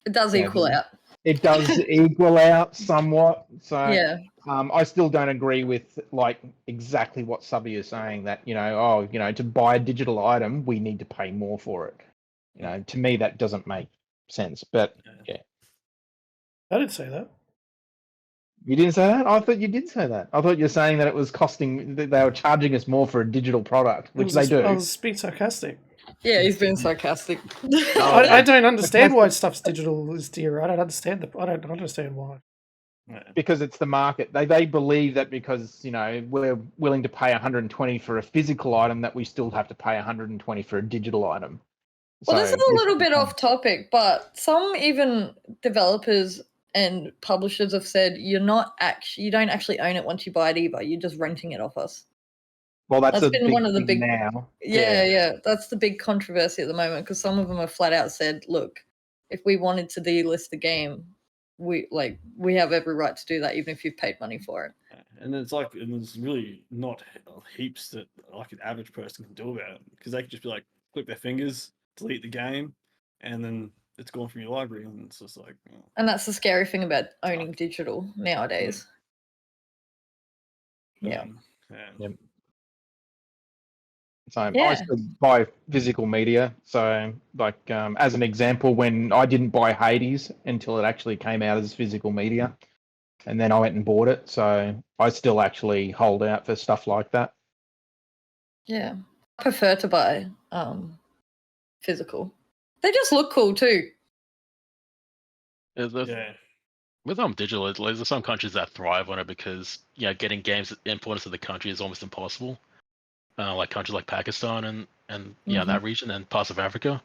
it does equal out. It does equal out somewhat. So yeah. I still don't agree with exactly what Subby is saying, that to buy a digital item we need to pay more for it. To me that doesn't make sense. But yeah, I didn't say that. You didn't say that? I thought you did say that. I thought you were saying that it was costing, that they were charging us more for a digital product, which they do. I was being sarcastic. Yeah, he's being sarcastic. I don't understand why stuff's digital is dear. I don't understand why. Because it's the market. They believe that because we're willing to pay $120 for a physical item, that we still have to pay $120 for a digital item. Well, this is a little bit off topic, but some even developers and publishers have said you don't actually own it once you buy it either. You're just renting it off us. Well, that's been one of the big now. Yeah. That's the big controversy at the moment, because some of them have flat out said, "Look, if we wanted to delist the game, we have every right to do that, even if you've paid money for it." And it's there's really not heaps that an average person can do about it, because they could just be click their fingers, delete the game, and then it's gone from your library, and it's just And that's the scary thing about owning digital nowadays. Yeah. Yep. So I still buy physical media. So as an example, when I didn't buy Hades until it actually came out as physical media, and then I went and bought it. So I still actually hold out for stuff like that. Yeah, I prefer to buy physical. They just look cool too. With digital, there's some countries that thrive on it because getting games imported to the country is almost impossible. Like countries like Pakistan and that region and parts of Africa.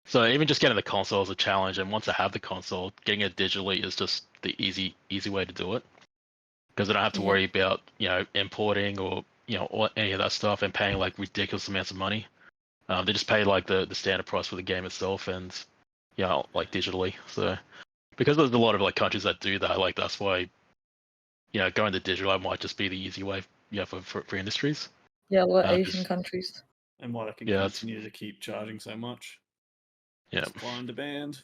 So even just getting the console is a challenge, and once I have the console, getting it digitally is just the easy way to do it, because I don't have to worry about importing or any of that stuff and paying like ridiculous amounts of money. They just pay like the standard price for the game itself, and like digitally. So because there's a lot of like countries that do that, like that's why going to digital might just be the easy way for industries. Yeah, a lot of Asian countries. And why they can continue to keep charging so much. Yeah. Supply and demand.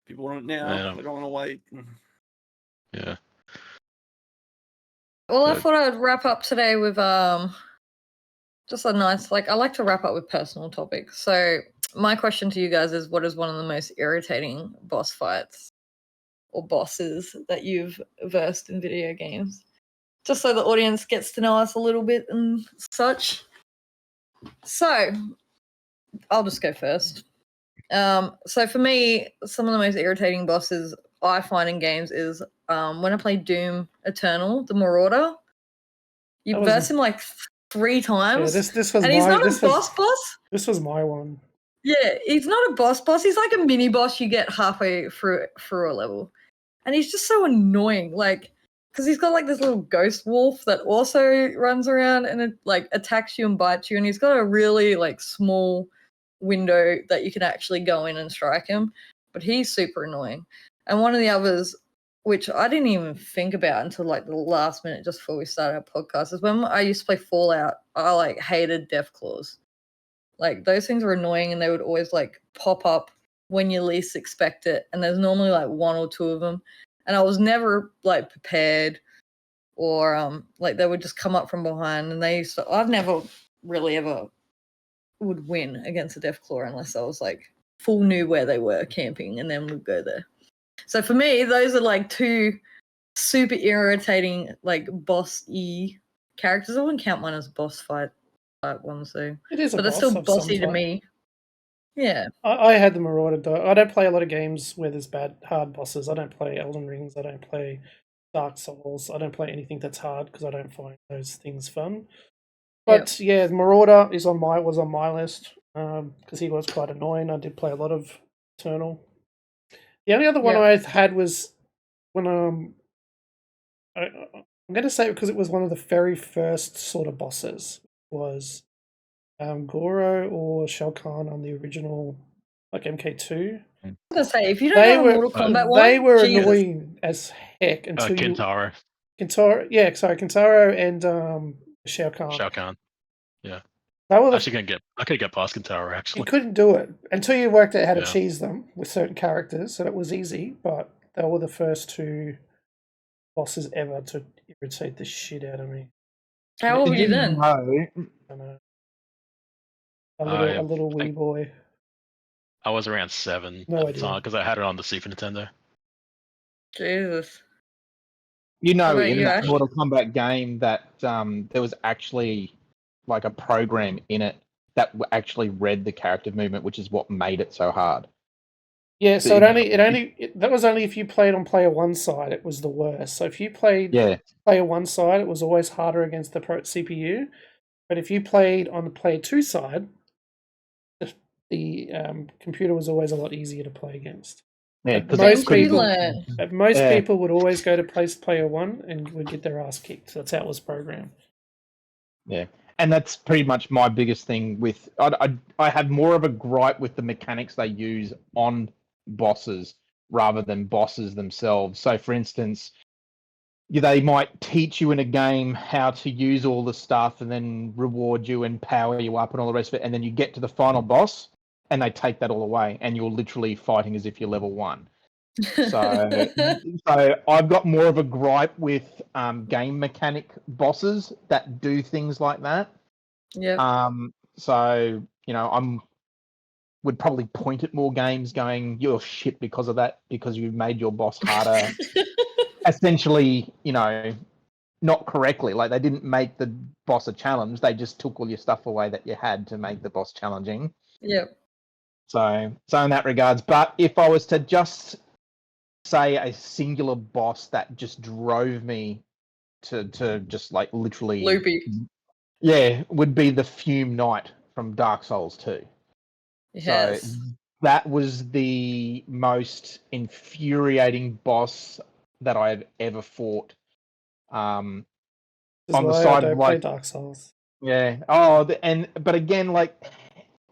People want it now. They don't want to wait. Yeah. Well, I thought I'd wrap up today with just a nice, I like to wrap up with personal topics. So my question to you guys is, what is one of the most irritating boss fights or bosses that you've versed in video games? Just so the audience gets to know us a little bit and such. So I'll just go first. So for me, some of the most irritating bosses I find in games is when I play Doom Eternal, the Marauder. You verse him like 3 times. Yeah, this was and he's not a boss. This was my one. Yeah, he's not a boss. He's like a mini boss you get halfway through a level. And he's just so annoying, because he's got like this little ghost wolf that also runs around and it like attacks you and bites you, and he's got a really like small window that you can actually go in and strike him, but he's super annoying. And one of the others, which I didn't even think about until like the last minute just before we started our podcast, is when I used to play Fallout, I like hated death claws. Like those things were annoying, and they would always like pop up when you least expect it, and there's normally like 1 or 2 of them, and I was never like prepared, or like they would just come up from behind, and I've never really ever would win against a Deathclaw unless I was like full knew where they were camping and then would go there. So for me, those are like 2 super irritating like boss-y characters. I wouldn't count one as boss fight one, so it is, but it's still bossy to me. Yeah, I had the Marauder though. I don't play a lot of games where there's hard bosses. I don't play Elden Rings. I don't play Dark Souls. I don't play anything that's hard because I don't find those things fun. But yeah, Marauder was on my list because he was quite annoying. I did play a lot of Eternal. The only other one I had was when I'm going to say, because it was one of the very first sort of bosses, was Goro or Shao Kahn on the original like MK2. I was going to say, if you don't know Mortal Kombat one, they were annoying as heck until Kintaro. Kintaro and Shao Kahn. Shao Kahn. Yeah. I could get past Kintaro actually. You couldn't do it until you worked out how to cheese them with certain characters, so it was easy. But they were the first 2 bosses ever to irritate the shit out of me. How old were you then? No. I know. A little wee boy. I was around 7 at the time because I had it on the Super Nintendo. Jesus. In that Mortal Kombat game that there was actually like a program in it that actually read the character movement, which is what made it so hard. Yeah, so that was only if you played on player 1 side, it was the worst. So if you played player 1 side, it was always harder against the CPU. But if you played on the player 2 side, the computer was always a lot easier to play against. Yeah, most people would always go to player 1 and would get their ass kicked. That's how it was programmed. Yeah, and that's pretty much my biggest thing with. I have more of a gripe with the mechanics they use on bosses rather than bosses themselves. So, for instance, they might teach you in a game how to use all the stuff and then reward you and power you up and all the rest of it, and then you get to the final boss and they take that all away, and you're literally fighting as if you're level 1. So I've got more of a gripe with game mechanic bosses that do things like that. Yeah. So would probably point at more games going, you're shit because of that, because you've made your boss harder. essentially, not correctly. Like they didn't make the boss a challenge. They just took all your stuff away that you had to make the boss challenging. Yep. So in that regards, but if I was to just say a singular boss that just drove me to just like literally Loopy. Yeah, would be the Fume Knight from Dark Souls 2. Yes. So that was the most infuriating boss that I have ever fought. On the side of play like, Dark Souls. yeah. But again, like,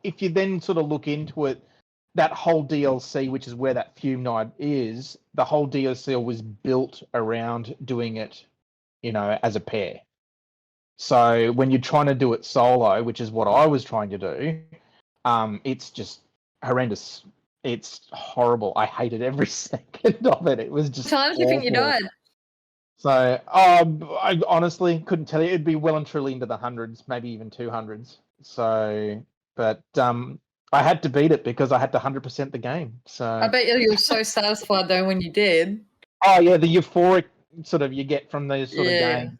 if you then sort of look into it, that whole DLC, which is where that Fume Knight is, the whole DLC was built around doing it, as a pair. So when you're trying to do it solo, which is what I was trying to do, it's just horrendous. It's horrible. I hated every second of it. It was just Times do you think you awful. died? So, I honestly couldn't tell you. It'd be well and truly into the hundreds, maybe even 200s. So, but I had to beat it because I had to 100% the game. So I bet you were so satisfied though when you did. Oh yeah, the euphoric sort of you get from those sort of Yeah. games.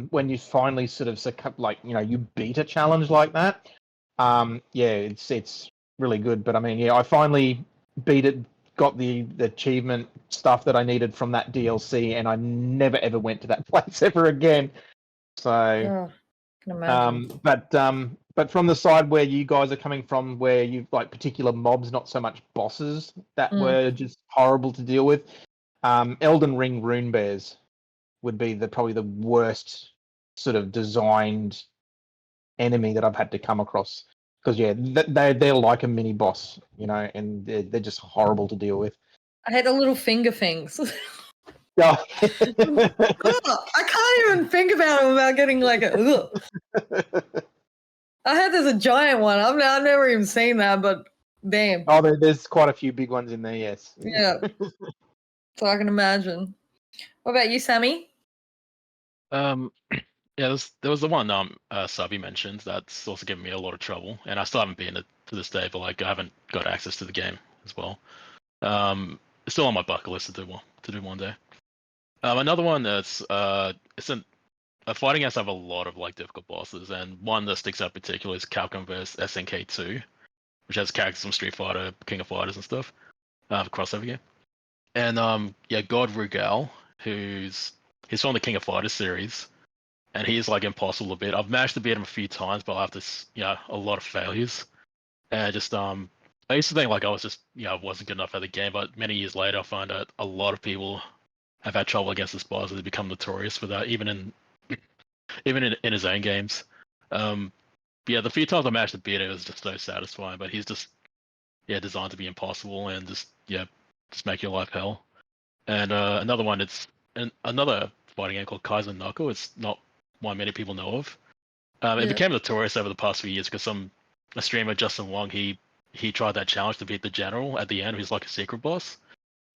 When you finally sort of like you beat a challenge like that. Yeah, it's really good. But I mean, yeah, I finally beat it, got the achievement stuff that I needed from that DLC, and I never ever went to that place ever again. So, Oh, I can imagine. but from the side where you guys are coming from, where you've like particular mobs, not so much bosses that were just horrible to deal with. Elden Ring Rune Bears would be probably the worst sort of designed enemy that I've had to come across. Because yeah, they're like a mini boss, and they're just horrible to deal with. I hate the little finger things. Yeah. I can't even think about them without getting like a. I heard there's a giant one. I've never even seen that, but damn. Oh, there's quite a few big ones in there. Yes. Yeah. So I can imagine. What about you, Sammy? Yeah, there was the one Sabi mentioned that's also given me a lot of trouble, and I still haven't beaten it to this day. But like, I haven't got access to the game as well. It's still on my bucket list to do one day. Another one that's it's a fighting games have a lot of like difficult bosses, and one that sticks out particularly is Capcom vs SNK 2, which has characters from Street Fighter, King of Fighters, and stuff. Crossover game. And God Rugal, he's from the King of Fighters series, and he's like impossible to beat. I've managed to beat him a few times, but after a lot of failures. And just I used to think like I was just wasn't good enough at the game, but many years later I find out a lot of people have had trouble against this boss, and they become notorious for that, even in his own games. The few times I managed to beat it was just so satisfying. But he's just designed to be impossible and just make your life hell. And another one, another fighting game called Kaizen Knuckle. It's not one many people know of. It became notorious over the past few years because a streamer, Justin Wong, he tried that challenge to beat the general at the end, who's like a secret boss,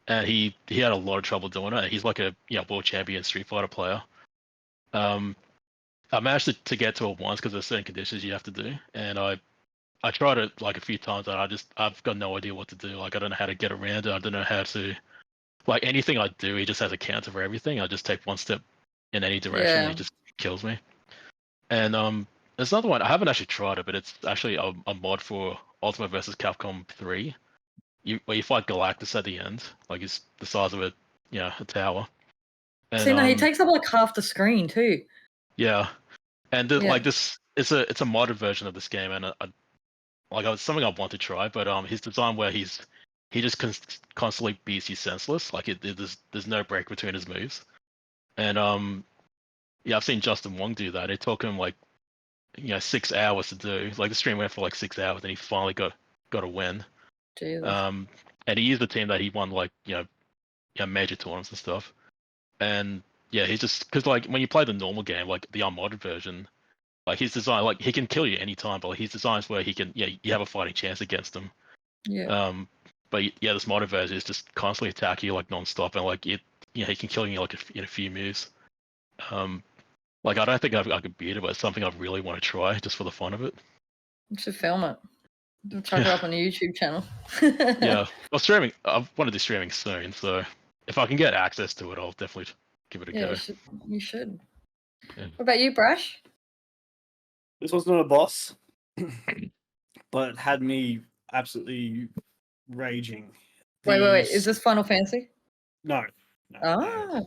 and he had a lot of trouble doing it. He's like a world champion Street Fighter player. I managed to get to it once because there's certain conditions you have to do, and I tried it like a few times, and I've got no idea what to do. Like I don't know how to get around it. I don't know how to like anything I do. He just has a counter for everything. I just take one step in any direction, and he just kills me. And there's another one I haven't actually tried it, but it's actually a mod for Ultimate vs Capcom 3, where you fight Galactus at the end. Like he's the size of a tower. And, see, no, he takes up like half the screen too. Yeah, and like this, it's a modded version of this game, and it's something I want to try. But his design where he just constantly beats you senseless. Like there's no break between his moves, and I've seen Justin Wong do that. It took him like 6 hours to do. Like the stream went for like 6 hours, and he finally got a win. Jesus. And he used a team that he won like major tournaments and stuff. And he's just because like when you play the normal game, like the unmodded version, like his design, like he can kill you anytime, but his designs where he can you have a fighting chance against him. Yeah. But this modded version is just constantly attacking you like non-stop, and like he can kill you like in a few moves. Like I don't think I could beat it, but it's something I really want to try just for the fun of it. You should film it. Chuck it up on the YouTube channel. Yeah, I want to do streaming soon, so if I can get access to it, I'll definitely give it a Yeah, go. you should. Yeah. What about you, Brash? This was not a boss, but had me absolutely raging. Wait. Is this Final Fantasy? No. Ah.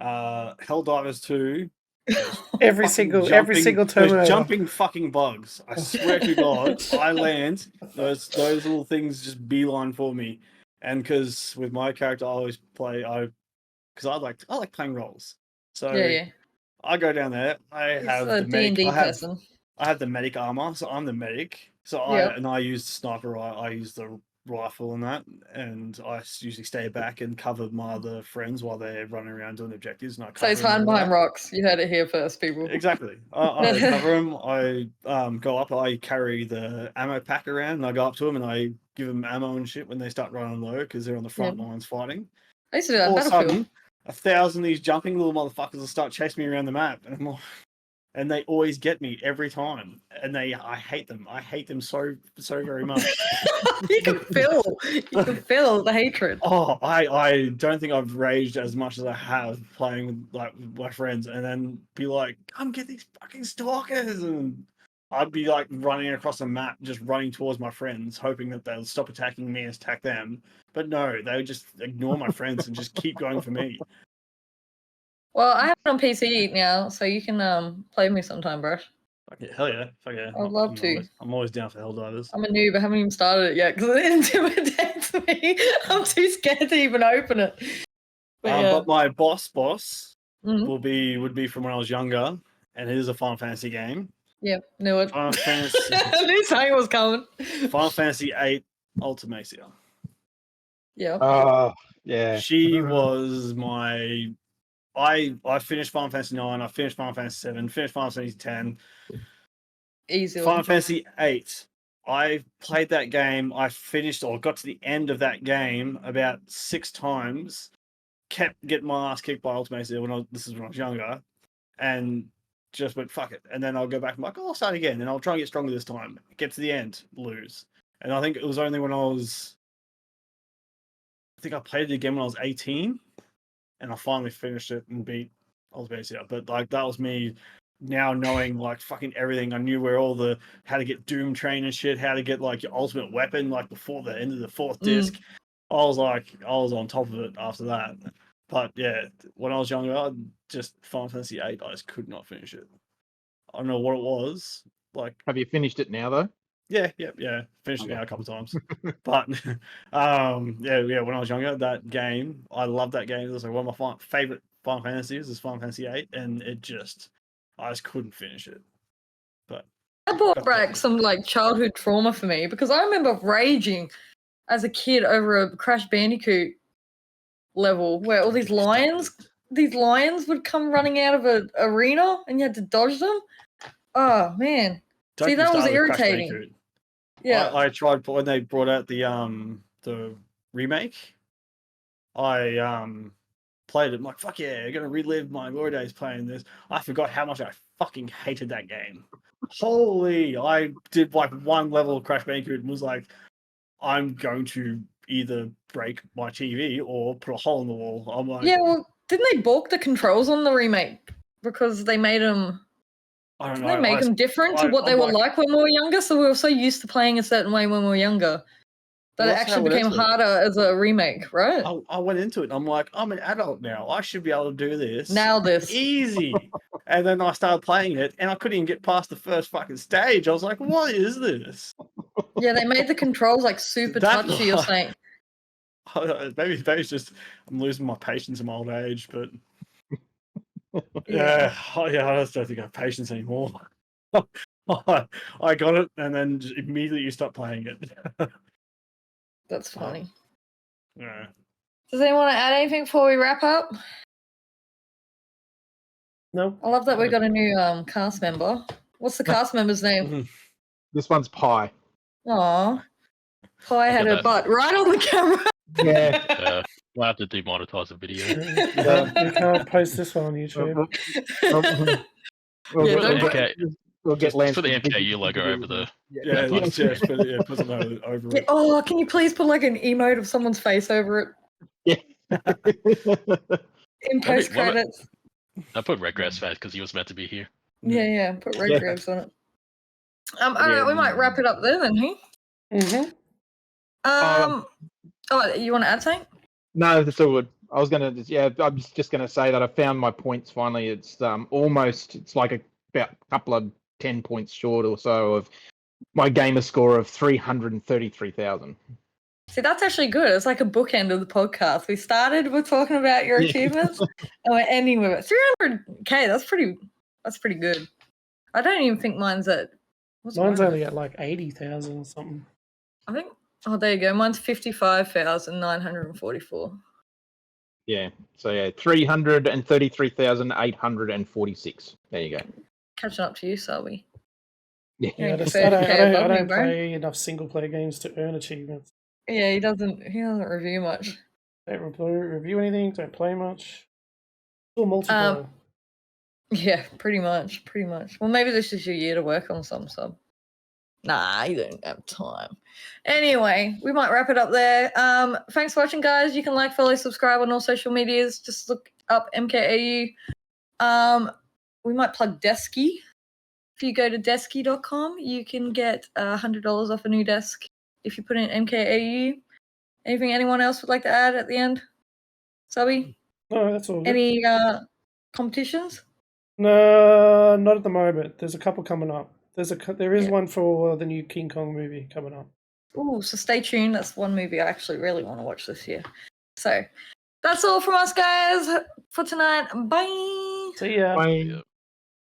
Helldivers 2. Every single term. Those jumping fucking bugs. I swear to God, I land, those little things just beeline for me. And because with my character, I always play, because I like playing roles. So Yeah. I go down there. I He's have a the medic. D&D person. I have the medic armor, so I'm the medic. So I use the sniper. I use the rifle and that, and I usually stay back and cover my other friends while they're running around doing objectives. And I So he's cover them hiding and all behind that. rocks. You heard it here first, people. Exactly. I cover them. I go up. I carry the ammo pack around, and I go up to them and I give them ammo and shit when they start running low because they're on the front lines fighting. I used to do that All in of a Battlefield. sudden, 1,000 of these jumping little motherfuckers will start chasing me around the map, and I'm like, and they always get me every time. And I hate them. I hate them so very much. You can feel the hatred. Oh, I don't think I've raged as much as I have playing with my friends, and then be like, "Come get these fucking stalkers!" And I'd be like running across the map, just running towards my friends, hoping that they'll stop attacking me and attack them. But no, they would just ignore my friends and just keep going for me. Well, I have it on PC now, so you can play with me sometime, Brush. Okay, hell yeah, fuck yeah! I'd love to. I'm always down for Helldivers. I'm a noob. I haven't even started it yet because it intimidates me. I'm too scared to even open it. But my boss Mhm. would be from when I was younger, and it is a Final Fantasy game. Yep, knew it. Final Fantasy. I knew something was coming. Final Fantasy VIII Ultimacia. Yeah. Oh, yeah. She was my. I finished Final Fantasy 9. I finished Final Fantasy 7. Finished Final Fantasy 10. Easily. Final Fantasy 8. I played that game. I finished or got to the end of that game about 6 times. Kept getting my ass kicked by Ultimacia this is when I was younger, and just went fuck it. And then I'll go back and like, I'll start again, and I'll try and get stronger this time. Get to the end, lose. And I think it was only when I think I played it again when I was 18, and I finally finished it and beat Ultimacia. But like that was me now knowing like fucking everything. I knew how to get Doom Train and shit, how to get like your ultimate weapon like before the end of the 4th disc. I was on top of it after that. But yeah, when I was younger, Final Fantasy VIII, I just could not finish it. I don't know what it was. Like, have you finished it now though? Yeah. Finished it now a couple of times. But when I was younger, that game, I loved that game. It was like one of my favorite Final Fantasies is Final Fantasy VIII, and I just couldn't finish it. But that brought back some like childhood trauma for me because I remember raging as a kid over a Crash Bandicoot level where all these lions would come running out of an arena and you had to dodge them. Oh man. See, that was irritating. Yeah. I tried when they brought out the remake. I played it. I'm like, fuck yeah, I'm gonna relive my glory days playing this. I forgot how much I fucking hated that game. Holy, I did like one level of Crash Bandicoot and was like, I'm going to either break my TV or put a hole in the wall. I'm like, yeah, well, didn't they balk the controls on the remake because they made them? I don't know. They make them different to what they were like when we were younger. So we were so used to playing a certain way when we were younger that it actually became harder as a remake, right? I went into it and I'm like, I'm an adult now. I should be able to do this. Now this easy. And then I started playing it and I couldn't even get past the first fucking stage. I was like, what is this? Yeah, they made the controls like super touchy or something. Maybe it's just I'm losing my patience in my old age, but yeah, I just don't think I have patience anymore. I got it, and then just immediately you stop playing it. That's funny. Yeah. Does anyone want to add anything before we wrap up? No. I love that we got a new cast member. What's the cast member's name? This one's Pie. Aw. Pie had her butt right on the camera. Yeah. We'll have to demonetize the video. You can't post this one on YouTube. We'll get Lance for the MKAU logo over the. Put it over it. Oh, can you please put like an emote of someone's face over it? Yeah. In post credits. I put Regress fast because he was meant to be here. Yeah, put red Yeah. grapes on it. All right, we might wrap it up there then, hey? Mm-hmm. Oh, you want to add something? No, that's all good. I was just gonna say that I found my points finally. It's it's like about a couple of 10 points short or so of my gamer score of 333,000. See, that's actually good. It's like a bookend of the podcast. We started with talking about your achievements, and we're ending with it. 300k. That's pretty good. I don't even think mine's at. Mine's only at like 80,000 or something. I think. Oh, there you go. Mine's 55,944. Yeah. So 333,846. There you go. Catching up to you, Selby. Yeah. Yeah, You're I don't bro. play enough single player games to earn achievements. Yeah, he doesn't review much. Don't review anything, don't play much. Still multiplayer. Yeah, pretty much. Well, maybe this is your year to work on some sub. Nah, you don't have time. Anyway, we might wrap it up there. Thanks for watching, guys. You can like, follow, subscribe on all social medias. Just look up MKAU. We might plug Desky. If you go to desky.com, you can get $100 off a new desk if you put in MKAU. Anything anyone else would like to add at the end? Subby? No, that's all good. Any competitions? No, not at the moment. There's a couple coming up. There is one for the new King Kong movie coming up. Ooh, so stay tuned. That's one movie I actually really want to watch this year. So that's all from us, guys, for tonight. Bye. See ya. Bye.